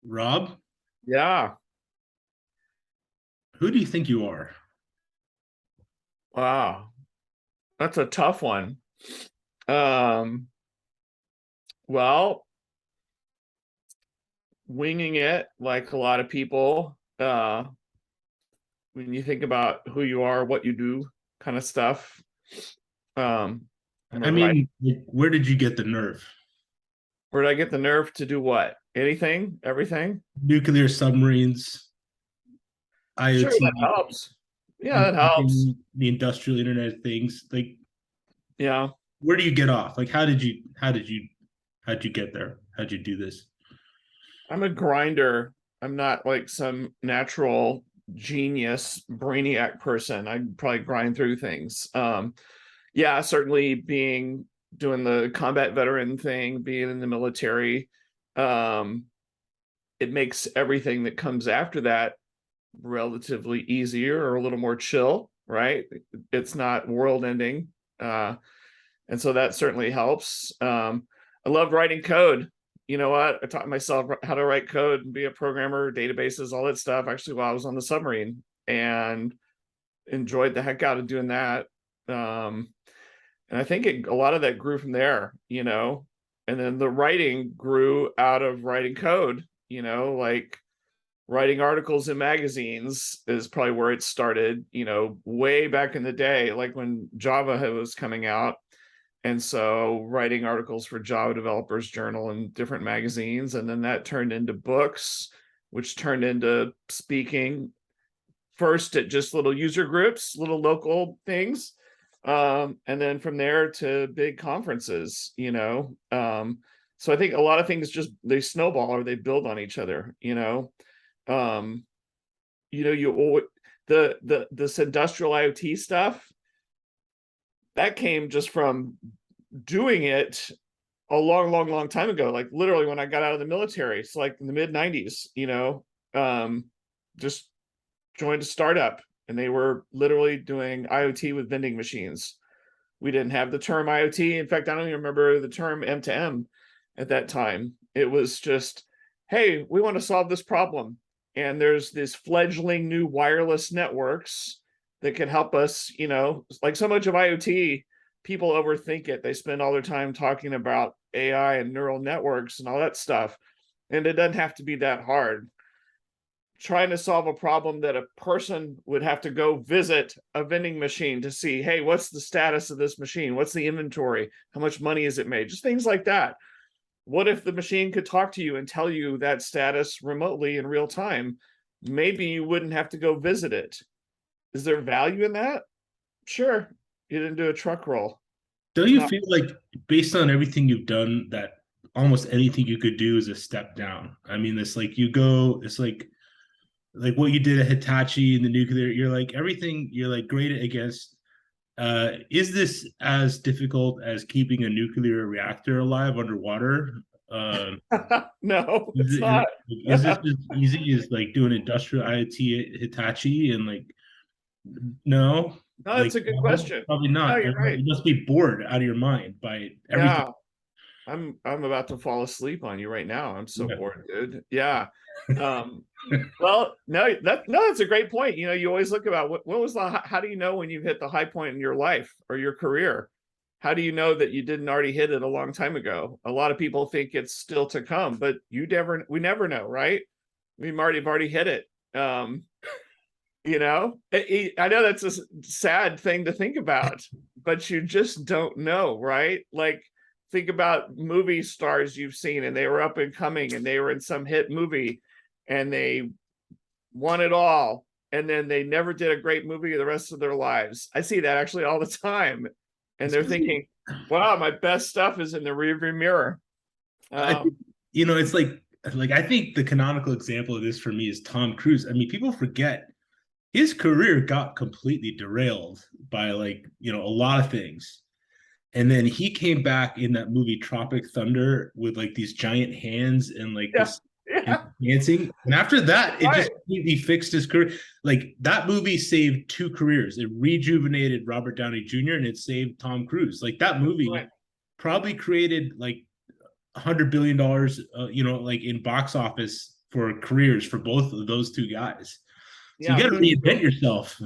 Rob, Yeah. who do you think you are? Wow. That's a tough one. Um, well, winging it like a lot of people, when you think about who you are, what you do, kind of stuff. I'm a I writer. mean, like, where did you get the nerve? Where did I get the nerve to do what? Anything? Everything? Nuclear submarines, Sure, that IoT, helps. Yeah, that helps. inventing the industrial Internet of Things. Like, Yeah. where do you get off? Like, how'd you get there? How'd you do this? I'm a grinder. I'm not like some natural genius brainiac person. I probably grind through things. Yeah, certainly being doing the combat veteran thing, being in the military, um, it makes everything that comes after that relatively easier or a little more chill, right? It's not world ending. And so that certainly helps. I love writing code. You know what? I taught myself how to write code and be a programmer, databases, all that stuff, actually, while I was on the submarine, and enjoyed the heck out of doing that. Um, and I think a lot of that grew from there, and then the writing grew out of writing code, like writing articles in magazines is probably where it started, way back in the day, like when Java was coming out. And so writing articles for Java Developers Journal and different magazines. And then that turned into books, which turned into speaking first at just little user groups, little local things. And then from there to big conferences. So I think a lot of things just they snowball or they build on each other. Um, you this industrial IoT stuff that came just from doing it a long, long, long time ago. Like literally when I got out of the military, it's like in the mid '90s. Just joined a startup and they were literally doing IoT with vending machines. We didn't have the term IoT. In fact, I don't even remember the term M2M at that time. It was just, hey, we want to solve this problem. And there's this fledgling new wireless networks that can help us, like so much of IoT, people overthink it. They spend all their time talking about AI and neural networks and all that stuff. And it doesn't have to be that hard. Trying to solve a problem that a person would have to go visit a vending machine to see, hey, what's the status of this machine? What's the inventory? How much money is it made? Just things like that. What if the machine could talk to you and tell you that status remotely in real time? Maybe you wouldn't have to go visit it. Is there value in that? Sure. You didn't do a truck roll. Don't It's you not. feel like, based on everything you've done, that almost anything you could do is a step down? I mean, it's like what you did at Hitachi and the nuclear. You're like everything. You're like great against. Is this as difficult as keeping a nuclear reactor alive underwater? Um, No, is it's it not. is this as easy as like doing industrial IoT at Hitachi and like no, No, like that's a good no, question. probably No, not. you're right. You must be bored out of your mind by everything. Yeah. I'm about to fall asleep on you right now. I'm so Yeah. bored, dude. Yeah. Um, well, no, that's a great point. You always look about what was how do you know when you've hit the high point in your life or your career? How do you know that you didn't already hit it a long time ago? A lot of people think it's still to come, but we never know, right? We might have already hit it. I know that's a sad thing to think about, but you just don't know, right? Like think about movie stars you've seen and they were up and coming and they were in some hit movie and they won it all and then they never did a great movie the rest of their lives. I see that actually all the time. And they're thinking, wow, my best stuff is in the rearview mirror. I Um, think it's like I think the canonical example of this for me is Tom Cruise. I mean, people forget his career got completely derailed by a lot of things. And then he came back in that movie Tropic Thunder with like these giant hands and like yeah, this and yeah, dancing. And after that, it right, just completely fixed his career. Like that movie saved two careers. It rejuvenated Robert Downey Jr. and it saved Tom Cruise. Like that right. movie probably created like $100 billion, like in box office for careers for both of those two guys. So you Yeah, got to who knew? reinvent yourself.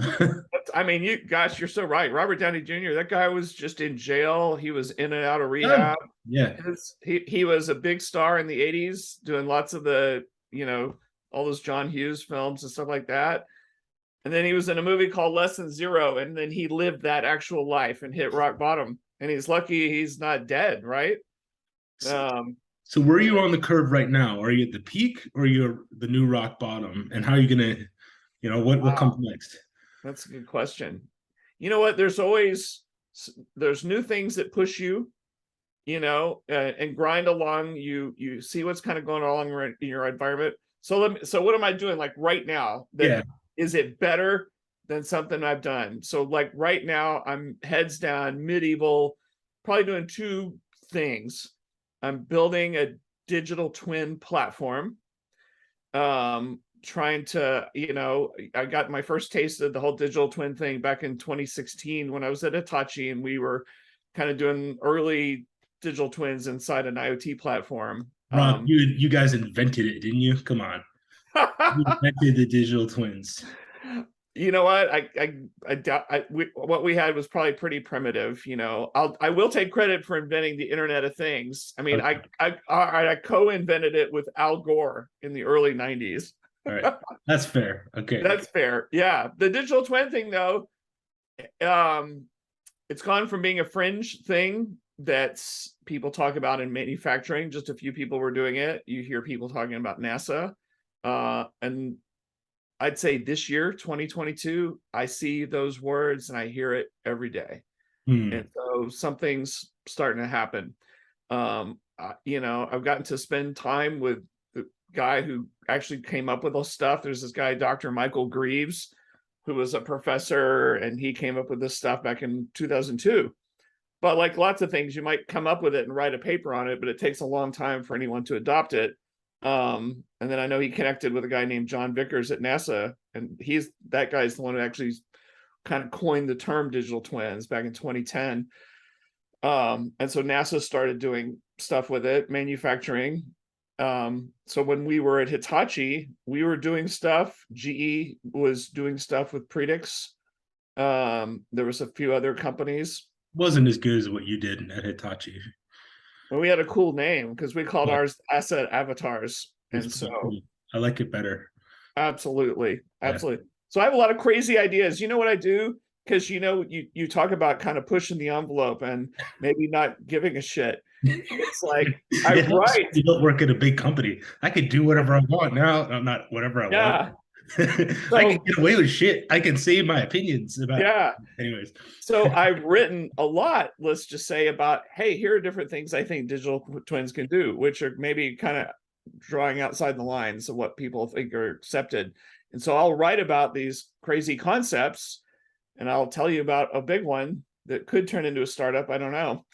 I mean, you're so right. Robert Downey Jr., that guy was just in jail. He was in and out of Oh, rehab. yeah. He was a big star in the 80s, doing lots of the, all those John Hughes films and stuff like that. And then he was in a movie called Less Than Zero, and then he lived that actual life and hit rock bottom. And he's lucky he's not dead, right? So where are you on the curve right now? Are you at the peak or you're the new rock bottom? And how are you gonna, what comes Wow, next? that's a good question. You know what? There's new things that push you, and grind along. You see what's kind of going on in your environment. So what am I doing like right now? Yeah. Is it better than something I've done? So like right now, I'm heads down, medieval, probably doing two things. I'm building a digital twin platform. Trying to, I got my first taste of the whole digital twin thing back in 2016 when I was at Hitachi, and we were kind of doing early digital twins inside an IoT platform. Rob, you guys invented it, didn't you? Come on. You invented the digital twins. You know what? I doubt what we had was probably pretty primitive. I will take credit for inventing the Internet of Things. I mean, Okay. I co-invented it with Al Gore in the early 90s. All right. That's fair. Okay. That's fair. Yeah. The digital twin thing, though, it's gone from being a fringe thing that's people talk about in manufacturing. Just a few people were doing it. You hear people talking about NASA. And I'd say this year, 2022, I see those words and I hear it every day. And so something's starting to happen. I've gotten to spend time with the guy who actually came up with all stuff. There's this guy, Dr. Michael Greaves, who was a professor, and he came up with this stuff back in 2002. But like lots of things, you might come up with it and write a paper on it, but it takes a long time for anyone to adopt it. And then I know he connected with a guy named John Vickers at NASA, and that guy's the one who actually kind of coined the term digital twins back in 2010. And so NASA started doing stuff with it, manufacturing. So when we were at Hitachi, we were doing stuff. GE was doing stuff with Predix. There was a few other companies. Wasn't as good as what you did at Hitachi. And we had a cool name because we called ours Asset Avatars. And so cool. I like it better. Absolutely. Yeah. So I have a lot of crazy ideas. You know what I do? Because you talk about kind of pushing the envelope and maybe not giving a shit. It's like I write. You don't work at a big company. I could do whatever I want now. I'm not whatever I want. I can get away with shit. I can say my opinions about. Yeah. Anyways. So I've written a lot, let's just say, about, hey, here are different things I think digital twins can do, which are maybe kind of drawing outside the lines of what people think are accepted. And so I'll write about these crazy concepts, and I'll tell you about a big one that could turn into a startup. I don't know.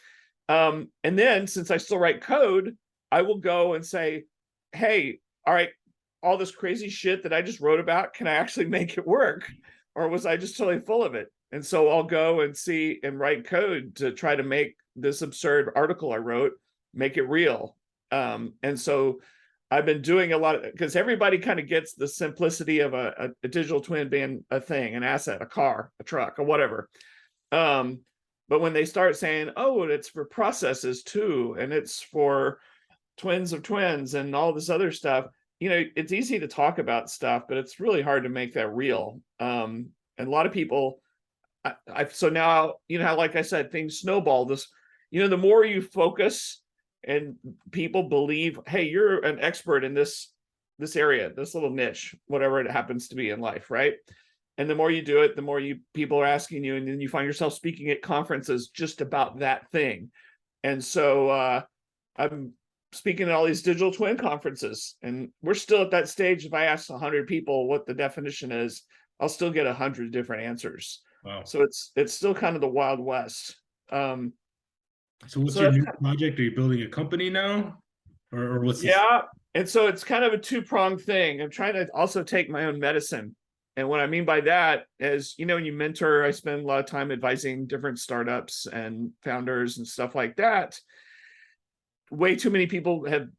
And then since I still write code, I will go and say, hey, all right, all this crazy shit that I just wrote about, can I actually make it work? Or was I just totally full of it? And so I'll go and see and write code to try to make this absurd article I wrote, make it real. And so I've been doing a lot of, because everybody kind of gets the simplicity of a digital twin being a thing, an asset, a car, a truck, or whatever. But when they start saying, oh, it's for processes too, and it's for twins of twins and all this other stuff, it's easy to talk about stuff, but it's really hard to make that real. And a lot of people, so now, how, like I said, things snowball. The more you focus and people believe, hey, you're an expert in this area, this little niche, whatever it happens to be in life, right? And the more you do it, the more people are asking you, and then you find yourself speaking at conferences just about that thing. And so I'm speaking at all these digital twin conferences, and we're still at that stage. If I ask 100 people what the definition is, I'll still get 100 different answers. Wow. So it's still kind of the Wild West. So what's your new project? Are you building a company now, or what's this? Yeah, and so it's kind of a two-pronged thing. I'm trying to also take my own medicine. And what I mean by that is, when you mentor, I spend a lot of time advising different startups and founders and stuff like that. Way too many people have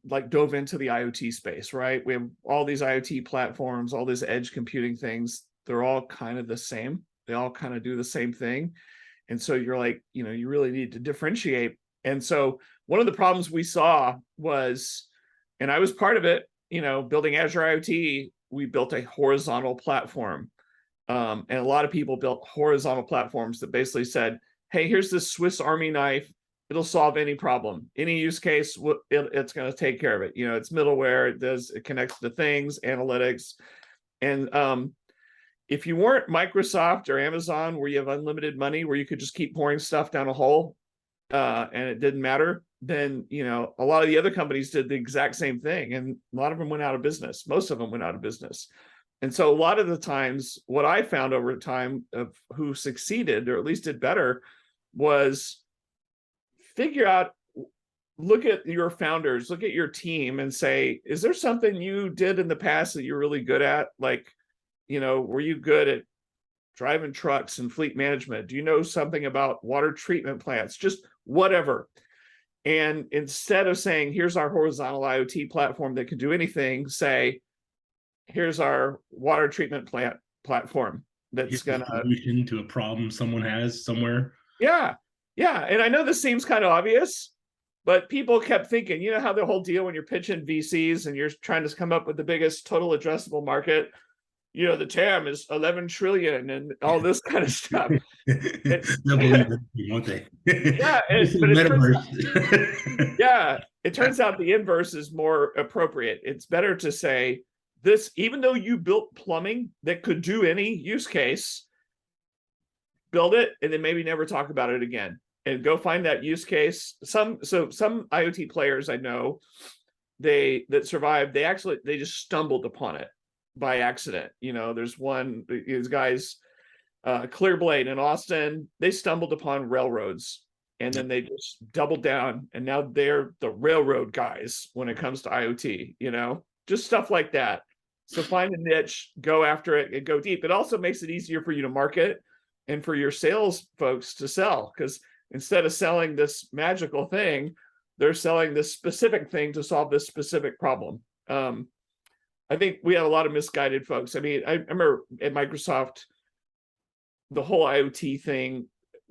like dove into the IoT space, right? We have all these IoT platforms, all these edge computing things. They're all kind of the same. They all kind of do the same thing. And so you're like, you really need to differentiate. And so one of the problems we saw was, and I was part of it, building Azure IoT, we built a horizontal platform. And a lot of people built horizontal platforms that basically said, hey, here's this Swiss Army knife. It'll solve any problem, any use case. It's going to take care of it. It's middleware. It connects to things, analytics. And if you weren't Microsoft or Amazon, where you have unlimited money, where you could just keep pouring stuff down a hole, and it didn't matter, then a lot of the other companies did the exact same thing, and a lot of them went out of business. Most of them went out of business. And so a lot of the times, what I found over time of who succeeded, or at least did better, was figure out, look at your founders, look at your team and say, is there something you did in the past that you're really good at? Like, were you good at driving trucks and fleet management? Do you know something about water treatment plants? Just whatever. And instead of saying, here's our horizontal IoT platform that can do anything, say, here's our water treatment plant platform that's going to solution to a problem someone has somewhere. Yeah. And I know this seems kind of obvious, but people kept thinking, how the whole deal when you're pitching VCs and you're trying to come up with the biggest total addressable market, the TAM is 11 trillion and all this kind of stuff. They'll believe it, won't they? Yeah, it turns out the inverse is more appropriate. It's better to say this, even though you built plumbing that could do any use case, build it and then maybe never talk about it again, and go find that use case. Some IoT players I know, that survived, they just stumbled upon it by accident. There's these guys, Clearblade in Austin, they stumbled upon railroads and then they just doubled down, and now they're the railroad guys when it comes to IoT, just stuff like that. So find a niche, go after it, and go deep. It also makes it easier for you to market and for your sales folks to sell, because instead of selling this magical thing, they're selling this specific thing to solve this specific problem. I think we have a lot of misguided folks. I mean, I remember at Microsoft, the whole IoT thing.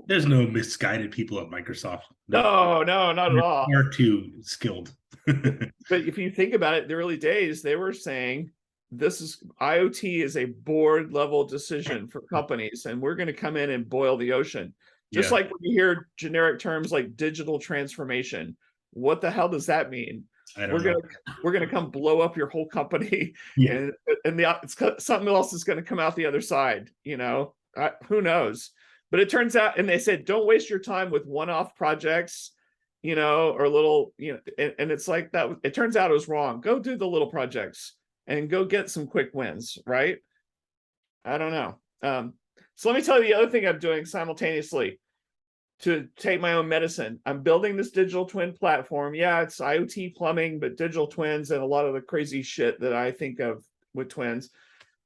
There's no misguided people at Microsoft. No, not at all. They're too skilled. But if you think about it, the early days, they were saying, IoT is a board level decision for companies, and we're going to come in and boil the ocean. Just like when you hear generic terms like digital transformation, what the hell does that mean? We're gonna come blow up your whole company, and something else is going to come out the other side. Who knows? But it turns out, and they said, don't waste your time with one-off projects, or little, and it's like that. It turns out it was wrong. Go do the little projects and go get some quick wins, right? I don't know. So let me tell you the other thing I'm doing simultaneously to take my own medicine. I'm building this digital twin platform. Yeah, it's IoT plumbing, but digital twins and a lot of the crazy shit that I think of with twins.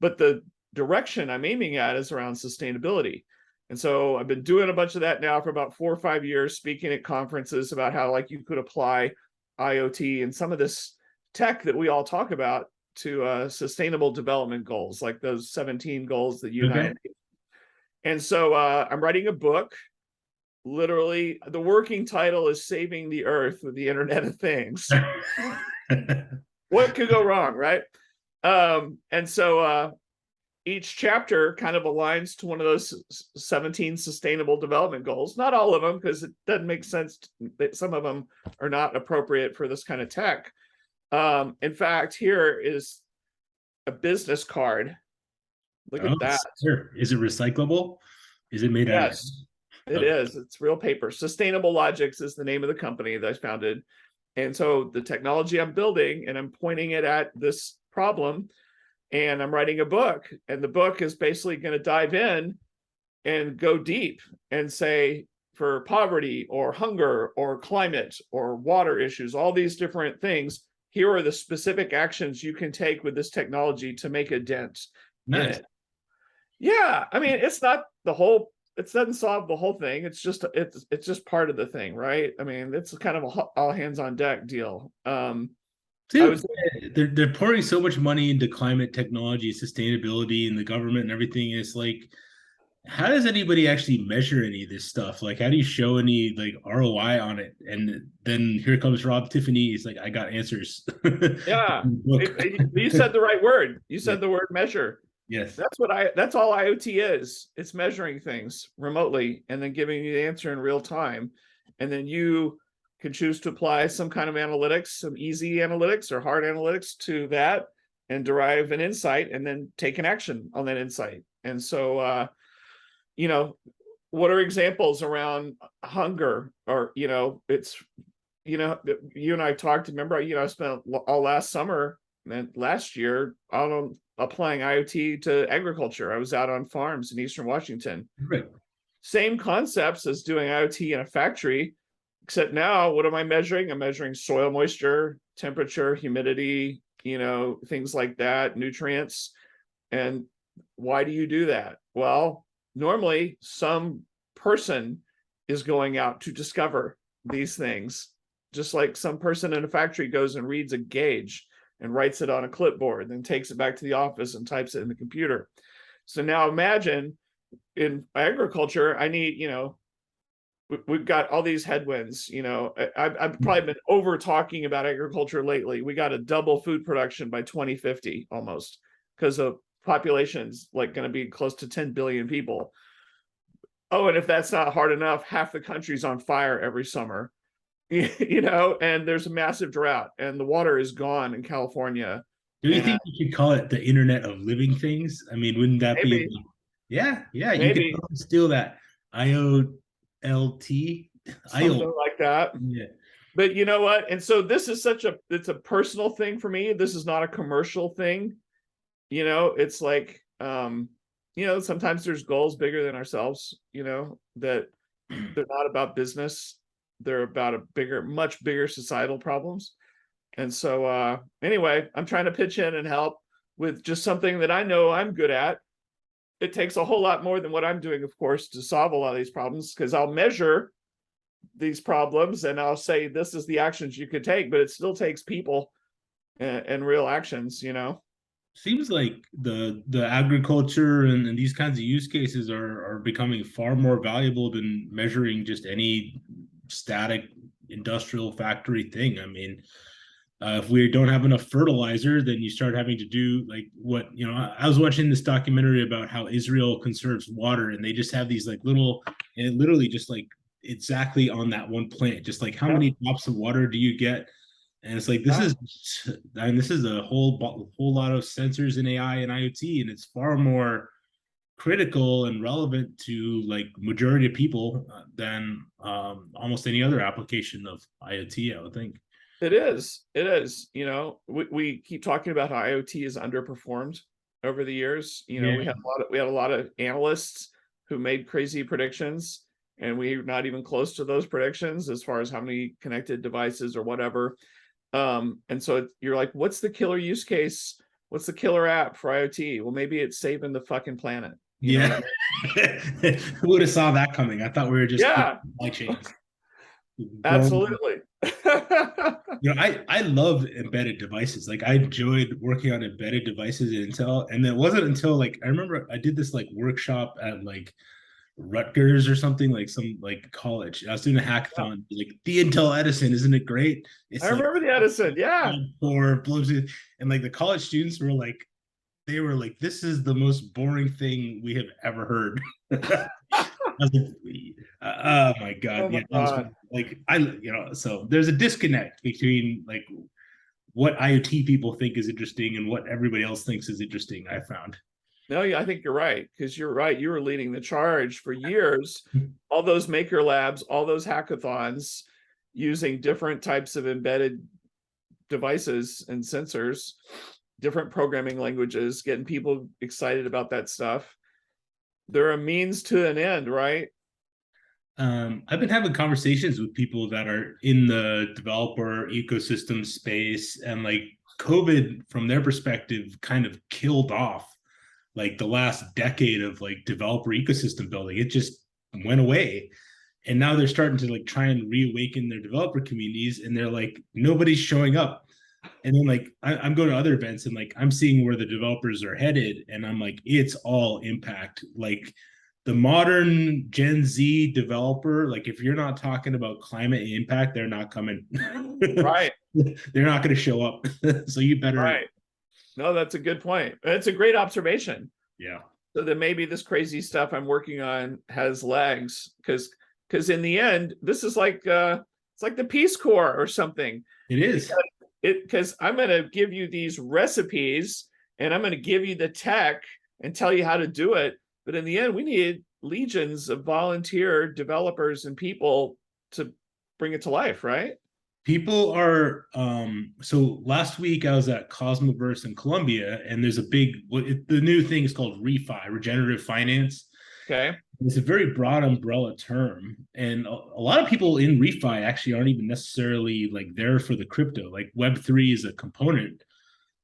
But the direction I'm aiming at is around sustainability. And so I've been doing a bunch of that now for about 4 or 5 years, speaking at conferences about how you could apply IoT and some of this tech that we all talk about to sustainable development goals, like those 17 goals that you and I have. And so I'm writing a book. Literally, the working title is Saving the Earth with the Internet of Things. What could go wrong, right? And so each chapter kind of aligns to one of those 17 sustainable development goals. Not all of them, because it doesn't make sense that some of them are not appropriate for this kind of tech. In fact, here is a business card. Look at that. Sure. Is it recyclable? Is it made out of? Yes, it is. It's real paper. Sustainable Logics is the name of the company that I founded. And so the technology I'm building, and I'm pointing it at this problem, and I'm writing a book. And the book is basically going to dive in and go deep and say, for poverty or hunger or climate or water issues, all these different things, here are the specific actions you can take with this technology to make a dent in it. Yeah, I mean, it's not the whole, it doesn't solve the whole thing. It's just part of the thing, right? I mean, it's kind of a all hands on deck deal. I Dude, was they're pouring so much money into climate technology, sustainability, and the government and everything. It's like, how does anybody actually measure any of this stuff? Like, how do you show any like ROI on it? And then here comes Rob Tiffany. He's like, I got answers. Yeah, Look. you said the right word. You Yeah. said the word measure. Yes. That's all IoT is. It's measuring things remotely and then giving you the answer in real time. And then you can choose to apply some kind of analytics, some easy analytics or hard analytics to that and derive an insight and then take an action on that insight. And so you know, what are examples around hunger or it's you and I talked, remember, I spent all last summer and last year on applying IoT to agriculture. I was out on farms in Eastern Washington. Right. Same concepts as doing IoT in a factory, except now what am I measuring? I'm measuring soil moisture, temperature, humidity, things like that, nutrients. And why do you do that? Well, normally some person is going out to discover these things, just like some person in a factory goes and reads a gauge and writes it on a clipboard, then takes it back to the office and types it in the computer. So now imagine in agriculture, I need, we've got all these headwinds. I've probably been over talking about agriculture lately. We got to double food production by 2050 almost, because the population's like going to be close to 10 billion people. Oh, and if that's not hard enough, half the country's on fire every summer. And there's a massive drought and the water is gone in California. Do you And think you could call it the Internet of Living Things? I mean, wouldn't that be? maybe, Yeah, yeah. You could maybe steal that IOLT. something like that. Yeah. But you know what? And so this is it's a personal thing for me. This is not a commercial thing. It's like, sometimes there's goals bigger than ourselves, that they're not about business. They're about much bigger societal problems. And so anyway, I'm trying to pitch in and help with just something that I know I'm good at. It takes a whole lot more than what I'm doing, of course, to solve a lot of these problems, because I'll measure these problems and I'll say, this is the actions you could take, but it still takes people and real actions. Seems like the agriculture and these kinds of use cases are becoming far more valuable than measuring just any static industrial factory thing. I mean, if we don't have enough fertilizer, then you start having to do like what, I was watching this documentary about how Israel conserves water, and they just have these like little, and literally just like exactly on that one plant, just like how many drops of water do you get? And it's like, this is a whole lot of sensors in AI and IoT, and it's far more critical and relevant to like majority of people than almost any other application of IoT, I would think. It is. We keep talking about how IoT is underperformed over the years. We had a lot of analysts who made crazy predictions, and we're not even close to those predictions as far as how many connected devices or whatever. And so you're like, what's the killer use case? What's the killer app for IoT? Well, maybe it's saving the fucking planet. Yeah. Who would have saw that coming? I thought we were just supply chains. Absolutely. I love embedded devices. Like I enjoyed working on embedded devices at Intel. And it wasn't until like I remember I did this like workshop at like Rutgers or something, like some like college. I was doing a hackathon, like the Intel Edison, isn't it great? It's I remember the Edison, yeah. Or Bluetooth, and like the college students were like, they were like, "This is the most boring thing we have ever heard." I was like, "Oh my god!" Like so there's a disconnect between like what IoT people think is interesting and what everybody else thinks is interesting. I found. No, yeah, I think you're right, because you're right. You were leading the charge for years. All those maker labs, all those hackathons, using different types of embedded devices and sensors, different programming languages, getting people excited about that stuff. They're a means to an end, right? I've been having conversations with people that are in the developer ecosystem space, and like COVID, from their perspective, kind of killed off like the last decade of like developer ecosystem building. It just went away. And now they're starting to like try and reawaken their developer communities, and they're like, nobody's showing up. And then like I'm going to other events and like I'm seeing where the developers are headed, and I'm like, it's all impact. Like the modern Gen Z developer, like if you're not talking about climate impact, they're not coming. Right, They're not going to show up. So you better, right. No, that's a good point. It's a great observation. yeah. So that maybe this crazy stuff I'm working on has legs, because in the end, this is like it's like the Peace Corps or something. It is. Because I'm going to give you these recipes and I'm going to give you the tech and tell you how to do it. But in the end, we need legions of volunteer developers and people to bring it to life, right? People are so last week I was at Cosmoverse in Colombia, and there's a big the new thing is called refi, regenerative finance. Okay. It's a very broad umbrella term, and a lot of people in refi actually aren't even necessarily like there for the crypto. Like Web3 is a component,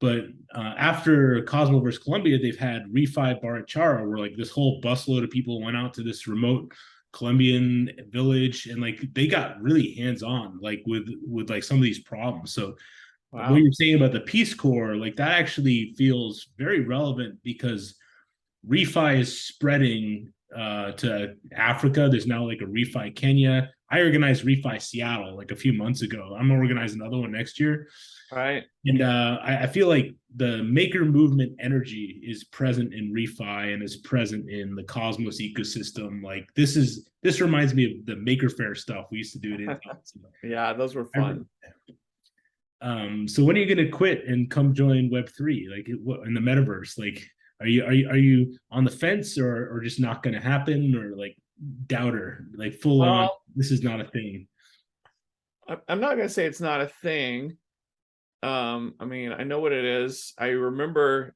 but after Cosmoverse Colombia, they've had refi Barachara, where like this whole busload of people went out to this remote Colombian village, and like they got really hands on, like with like some of these problems. So what Wow. you're saying about the Peace Corps, like that actually feels very relevant because refi is spreading to Africa. There's now like a refi Kenya. I organized refi Seattle like a few months ago. I'm gonna organize another one next year. Right. And I feel like the maker movement energy is present in refi and is present in the Cosmos ecosystem. Like this reminds me of the Maker Faire stuff we used to do at Intel. Yeah, those were fun. So when are you going to quit and come join Web3? Like in the metaverse? Like are you on the fence, or just not going to happen, or like doubter, like full on? Well, This is not a thing. I'm not going to say it's not a thing. I mean, I know what it is. I remember,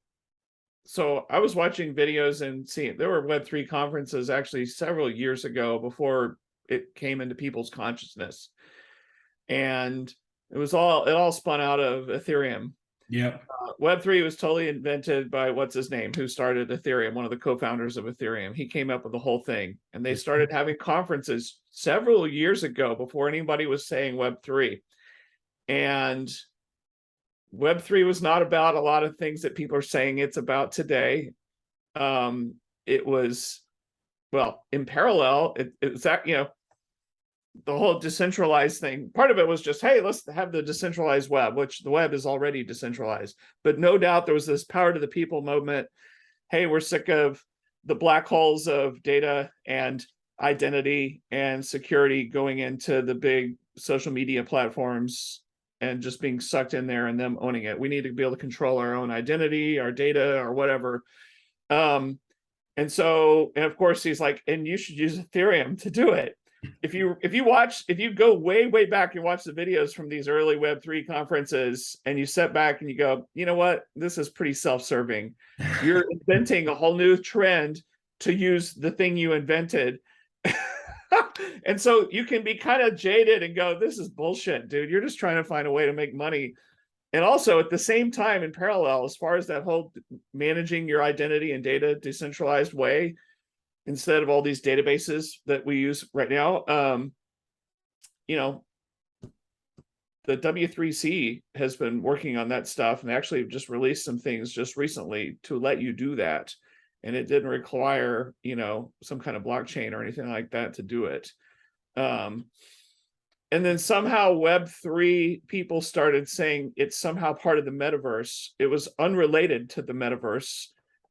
so I was watching videos and seeing there were Web3 conferences actually several years ago before it came into people's consciousness. And it all spun out of Ethereum. Yeah. Web3 was totally invented by what's his name, who started Ethereum, one of the co-founders of Ethereum. He came up with the whole thing, and they started having conferences several years ago before anybody was saying Web3. And Web3 was not about a lot of things that people are saying it's about today. It was, well, in parallel, it was that, the whole decentralized thing. Part of it was just, hey, let's have the decentralized web, which the web is already decentralized. But no doubt there was this power to the people movement. Hey, we're sick of the black holes of data and identity and security going into the big social media platforms and just being sucked in there and them owning it. We need to be able to control our own identity, our data, or whatever. And of course he's like, and you should use Ethereum to do it. If you go way back and watch the videos from these early Web3 conferences, and you sit back and you go, you know what, this is pretty self-serving. You're inventing a whole new trend to use the thing you invented. And so you can be kind of jaded and go, this is bullshit, dude. You're just trying to find a way to make money. And also at the same time, in parallel, as far as that whole managing your identity and data decentralized way, instead of all these databases that we use right now, the W3C has been working on that stuff, and actually just released some things just recently to let you do that. And it didn't require, some kind of blockchain or anything like that to do it. And then somehow Web3 people started saying it's somehow part of the metaverse. It was unrelated to the metaverse.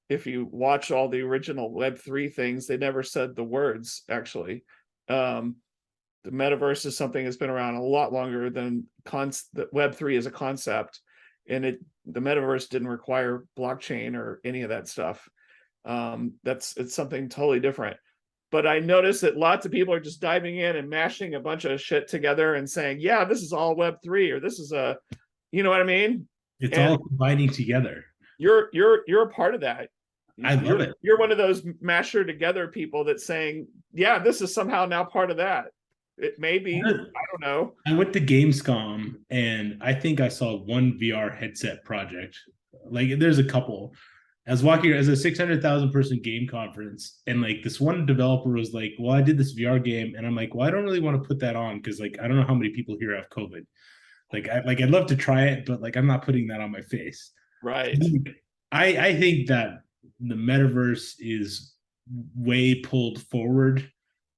If you watch all the original Web3 things, they never said the words, actually. The metaverse is something that's been around a lot longer than Web3 as a concept. And the metaverse didn't require blockchain or any of that stuff. It's something totally different. But I noticed that lots of people are just diving in and mashing a bunch of shit together and saying, yeah, this is all Web3, or this is you know what I mean? It's And all combining together. you're a part of that. I love it. You're one of those masher together people that's saying, yeah, this is somehow now part of that. It may be, I don't know. I went to Gamescom, and I think I saw one VR headset project. Like there's a couple. I was walking as a 600,000 person game conference, and like this one developer was like, well, I did this VR game. And I'm like, well, I don't really want to put that on because like I don't know how many people here have COVID. I'd love to try it, but like I'm not putting that on my face. Right. I think that the metaverse is way pulled forward.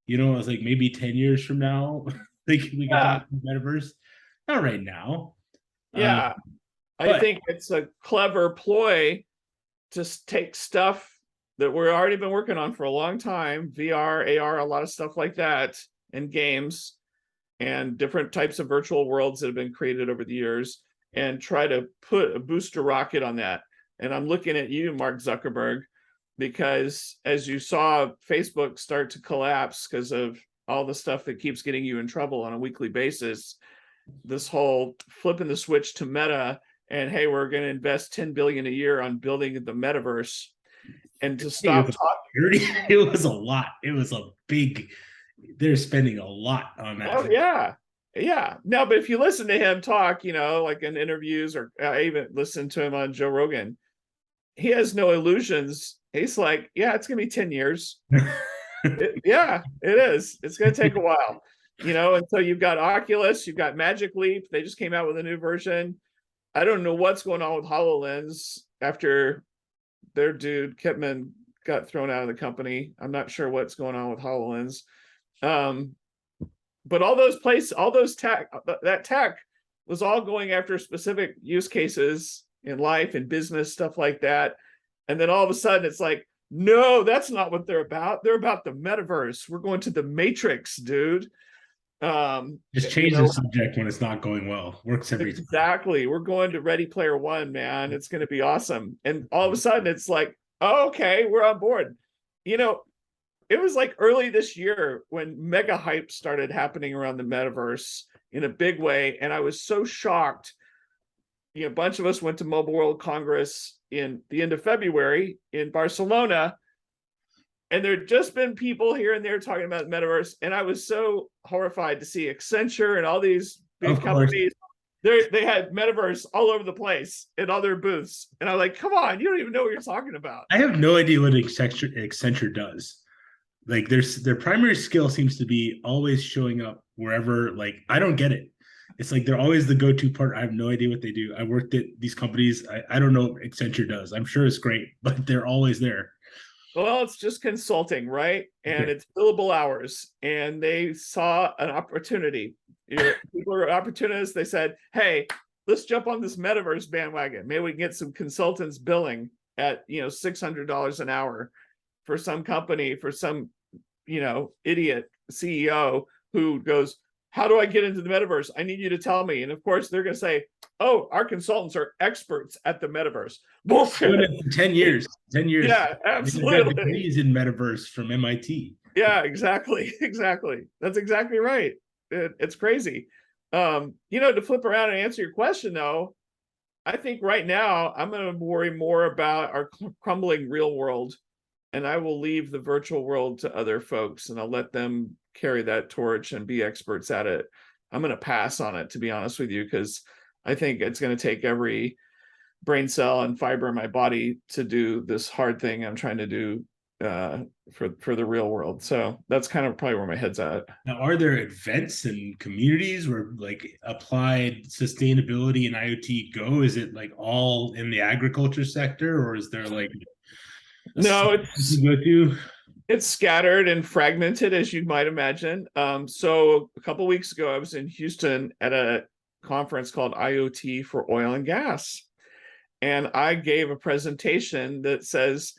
I was like maybe 10 years from now, like we could Yeah. talk metaverse. Not right now. Um, Yeah. I but think it's a clever ploy to take stuff that we're already been working on for a long time, VR, AR, a lot of stuff like that, and games and different types of virtual worlds that have been created over the years, and try to put a booster rocket on that. And I'm looking at you, Mark Zuckerberg, because as you saw Facebook start to collapse because of all the stuff that keeps getting you in trouble on a weekly basis, this whole flipping the switch to Meta and hey, we're going to invest 10 billion a year on building the metaverse, and to stop talking. it was a lot. It was a big. They're spending a lot on that. Oh yeah, yeah. No, but if you listen to him talk, like in interviews, or I even listened to him on Joe Rogan, he has no illusions. He's like, yeah, it's gonna be 10 years. Yeah, it is. It's gonna take a while. And so you've got Oculus, you've got Magic Leap. They just came out with a new version. I don't know what's going on with HoloLens after their dude Kipman got thrown out of the company. I'm not sure what's going on with HoloLens. But all those places, all those that tech was all going after specific use cases in life and business, stuff like that. And then all of a sudden it's like, no, that's not what they're about. They're about the metaverse. We're going to the Matrix, dude. Just change the subject when it's not going well. Works every time. Exactly. We're going to Ready Player One, man. It's going to be awesome. And all of a sudden it's like, oh, okay, we're on board. It was like early this year when mega hype started happening around the metaverse in a big way. And I was so shocked. A bunch of us went to Mobile World Congress in the end of February in Barcelona. And there had just been people here and there talking about the metaverse. And I was so horrified to see Accenture and all these big companies. They had metaverse all over the place in all their booths. And I'm like, come on, you don't even know what you're talking about. I have no idea what Accenture does. Like their primary skill seems to be always showing up wherever. Like I don't get it. It's like they're always the go-to partner. I have no idea what they do. I worked at these companies. I don't know what Accenture does. I'm sure it's great, but they're always there. Well, it's just consulting, right? And it's billable hours. And they saw an opportunity. People are opportunists. They said, hey, let's jump on this metaverse bandwagon. Maybe we can get some consultants billing at $600 an hour for some company, for some idiot CEO who goes, how do I get into the metaverse? I need you to tell me. And of course they're going to say, oh, our consultants are experts at the metaverse. Bullshit. 10 years. Yeah, absolutely. Degrees in metaverse from MIT. Yeah, exactly. That's exactly right. It's crazy. To flip around and answer your question though, I think right now I'm going to worry more about our crumbling real world, and I will leave the virtual world to other folks, and I'll let them carry that torch and be experts at it. I'm going to pass on it, to be honest with you, because I think it's going to take every brain cell and fiber in my body to do this hard thing I'm trying to do for the real world. So that's kind of probably where my head's at. Now, are there events and communities where like applied sustainability and IoT go? Is it like all in the agriculture sector, or is there like no, it's it's scattered and fragmented, as you might imagine. So a couple of weeks ago, I was in Houston at a conference called IoT for oil and gas. And I gave a presentation that says,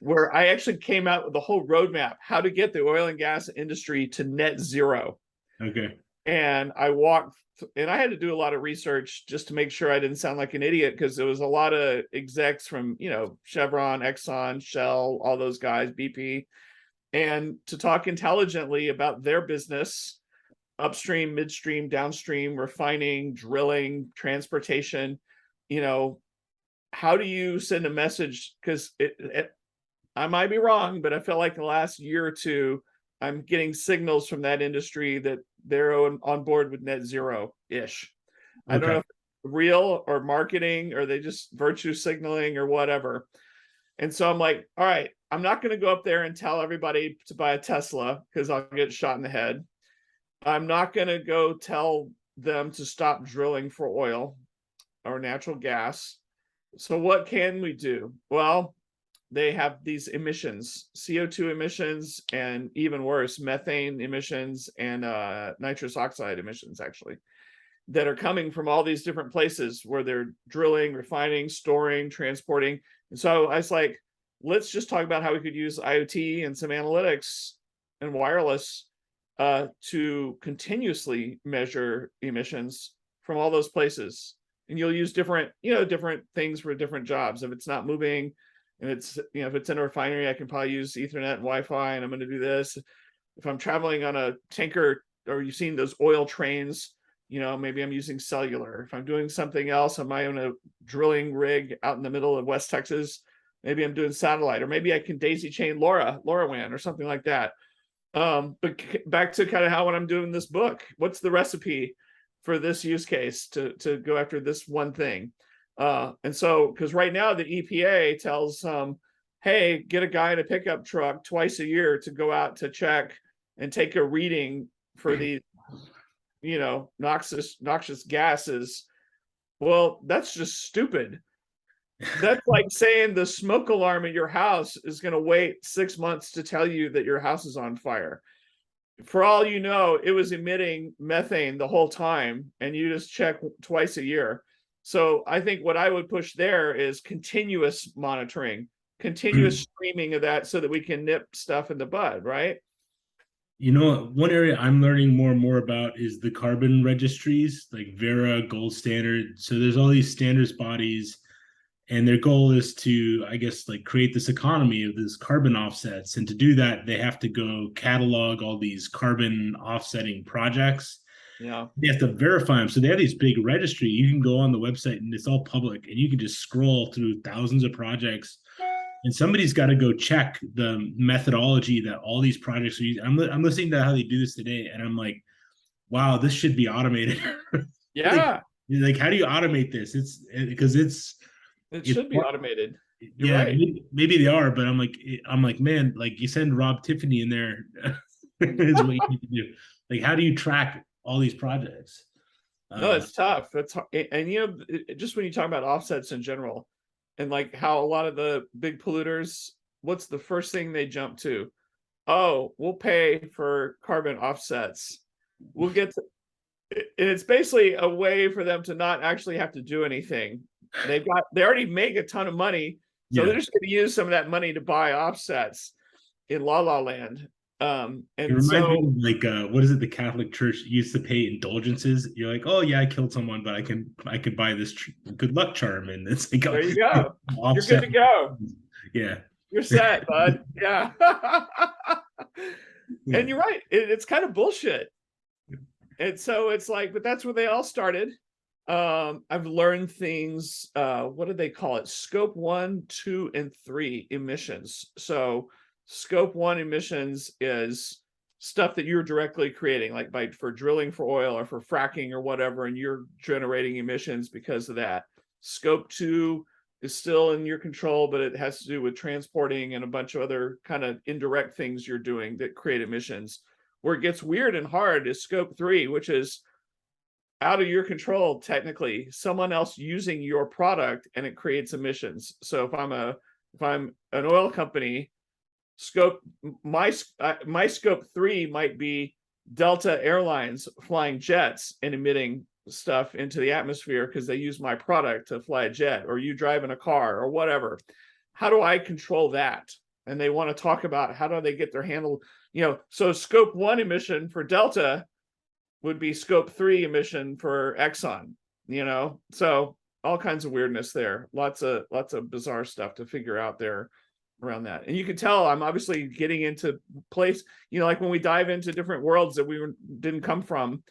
where I actually came out with the whole roadmap, how to get the oil and gas industry to net zero. Okay. And I had to do a lot of research just to make sure I didn't sound like an idiot, because there was a lot of execs from, Chevron, Exxon, Shell, all those guys, BP, and to talk intelligently about their business, upstream, midstream, downstream, refining, drilling, transportation. How do you send a message? Because I might be wrong, but I feel like the last year or two, I'm getting signals from that industry that they're on board with net zero-ish. Okay. I don't know if it's real or marketing, or they just virtue signaling or whatever. And so I'm like, all right, I'm not going to go up there and tell everybody to buy a Tesla because I'll get shot in the head. I'm not going to go tell them to stop drilling for oil or natural gas. So what can we do? Well, they have these emissions, CO2 emissions, and even worse, methane emissions and nitrous oxide emissions, actually, that are coming from all these different places where they're drilling, refining, storing, transporting. And so I was like, let's just talk about how we could use IoT and some analytics and wireless to continuously measure emissions from all those places. And you'll use different, different things for different jobs. If it's not moving, and it's, if it's in a refinery, I can probably use Ethernet and Wi-Fi, and I'm going to do this. If I'm traveling on a tanker, or you've seen those oil trains, maybe I'm using cellular. If I'm doing something else, I might own a drilling rig out in the middle of West Texas. Maybe I'm doing satellite, or maybe I can daisy chain LoRaWAN or something like that. But back to kind of how when I'm doing this book, what's the recipe for this use case to go after this one thing? And so, because right now the EPA tells hey, get a guy in a pickup truck twice a year to go out to check and take a reading for these, noxious gases. Well, that's just stupid. That's like saying the smoke alarm in your house is going to wait 6 months to tell you that your house is on fire. For all you know, it was emitting methane the whole time, and you just check twice a year. So I think what I would push there is continuous monitoring, continuous streaming of that, so that we can nip stuff in the bud, right? One area I'm learning more and more about is the carbon registries, like Vera, Gold Standard. So there's all these standards bodies, and their goal is to, I guess, like create this economy of this carbon offsets. And to do that, they have to go catalog all these carbon offsetting projects. Yeah. They have to verify them. So they have these big registry. You can go on the website and it's all public, and you can just scroll through thousands of projects. And somebody's got to go check the methodology that all these projects are using. I'm listening to how they do this today, and I'm like, wow, this should be automated. Yeah. like, how do you automate this? It should be automated. You're Yeah, right. maybe they are, but I'm like, man, like you send Rob Tiffany in there is what you need to do. Like, how do you track all these projects? No, it's tough. It's and just when you talk about offsets in general, and like how a lot of the big polluters, what's the first thing they jump to? Oh, we'll pay for carbon offsets. We'll get to, and it's basically a way for them to not actually have to do anything. They already make a ton of money, so they're just going to use some of that money to buy offsets in La La Land. It And reminds me so, of like what is it? The Catholic Church used to pay indulgences. You're like, oh yeah, I killed someone, but I can buy this good luck charm, and it's like there you go. You're good offset. to go. Yeah, You're set, bud. Yeah. And you're right. It's kind of bullshit. And so it's like, but that's where they all started. I've learned things. What do they call it? Scope 1, 2, and 3 emissions. So scope 1 emissions is stuff that you're directly creating, like for drilling for oil or for fracking or whatever, and you're generating emissions because of that. Scope 2 is still in your control, but it has to do with transporting and a bunch of other kind of indirect things you're doing that create emissions. Where it gets weird and hard is scope 3, which is out of your control, technically, someone else using your product, and it creates emissions. So if I'm an oil company, my scope 3 might be Delta Airlines flying jets and emitting stuff into the atmosphere because they use my product to fly a jet, or you drive in a car or whatever. How do I control that? And they want to talk about how do they get their handle, so scope 1 emission for Delta would be scope 3 emission for Exxon, so all kinds of weirdness there. Lots of bizarre stuff to figure out there around that. And you can tell I'm obviously getting into place, like when we dive into different worlds that we didn't come from,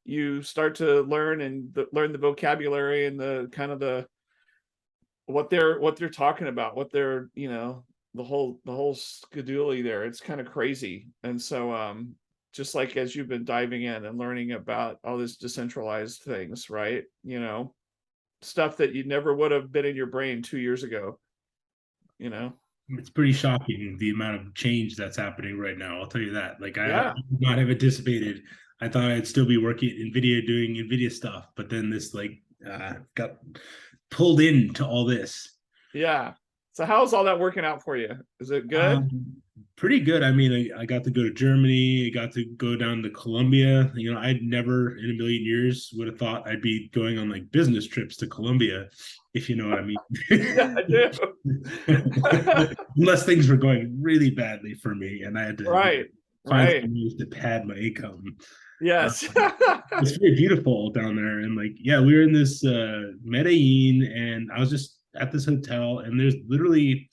you start to learn and learn the vocabulary and the kind of the what they're talking about, what they're, the whole skedoolie there. It's kind of crazy. And so just like as you've been diving in and learning about all this decentralized things, right? Stuff that you never would have been in your brain 2 years ago. It's pretty shocking the amount of change that's happening right now. I'll tell you that. Like I Yeah. would not have anticipated. I thought I'd still be working at NVIDIA doing NVIDIA stuff, but then this like got pulled into all this. Yeah. So how's all that working out for you? Is it good? Pretty good. I mean, I got to go to Germany. I got to go down to Colombia. You know, I'd never in a million years would have thought I'd be going on like business trips to Colombia, if you know what I mean. Yeah, I do. Unless things were going really badly for me and I had to Right. find Right. some ways to pad my income. Yes. It's very beautiful down there. And like, yeah, we were in this Medellin and I was just at this hotel and there's literally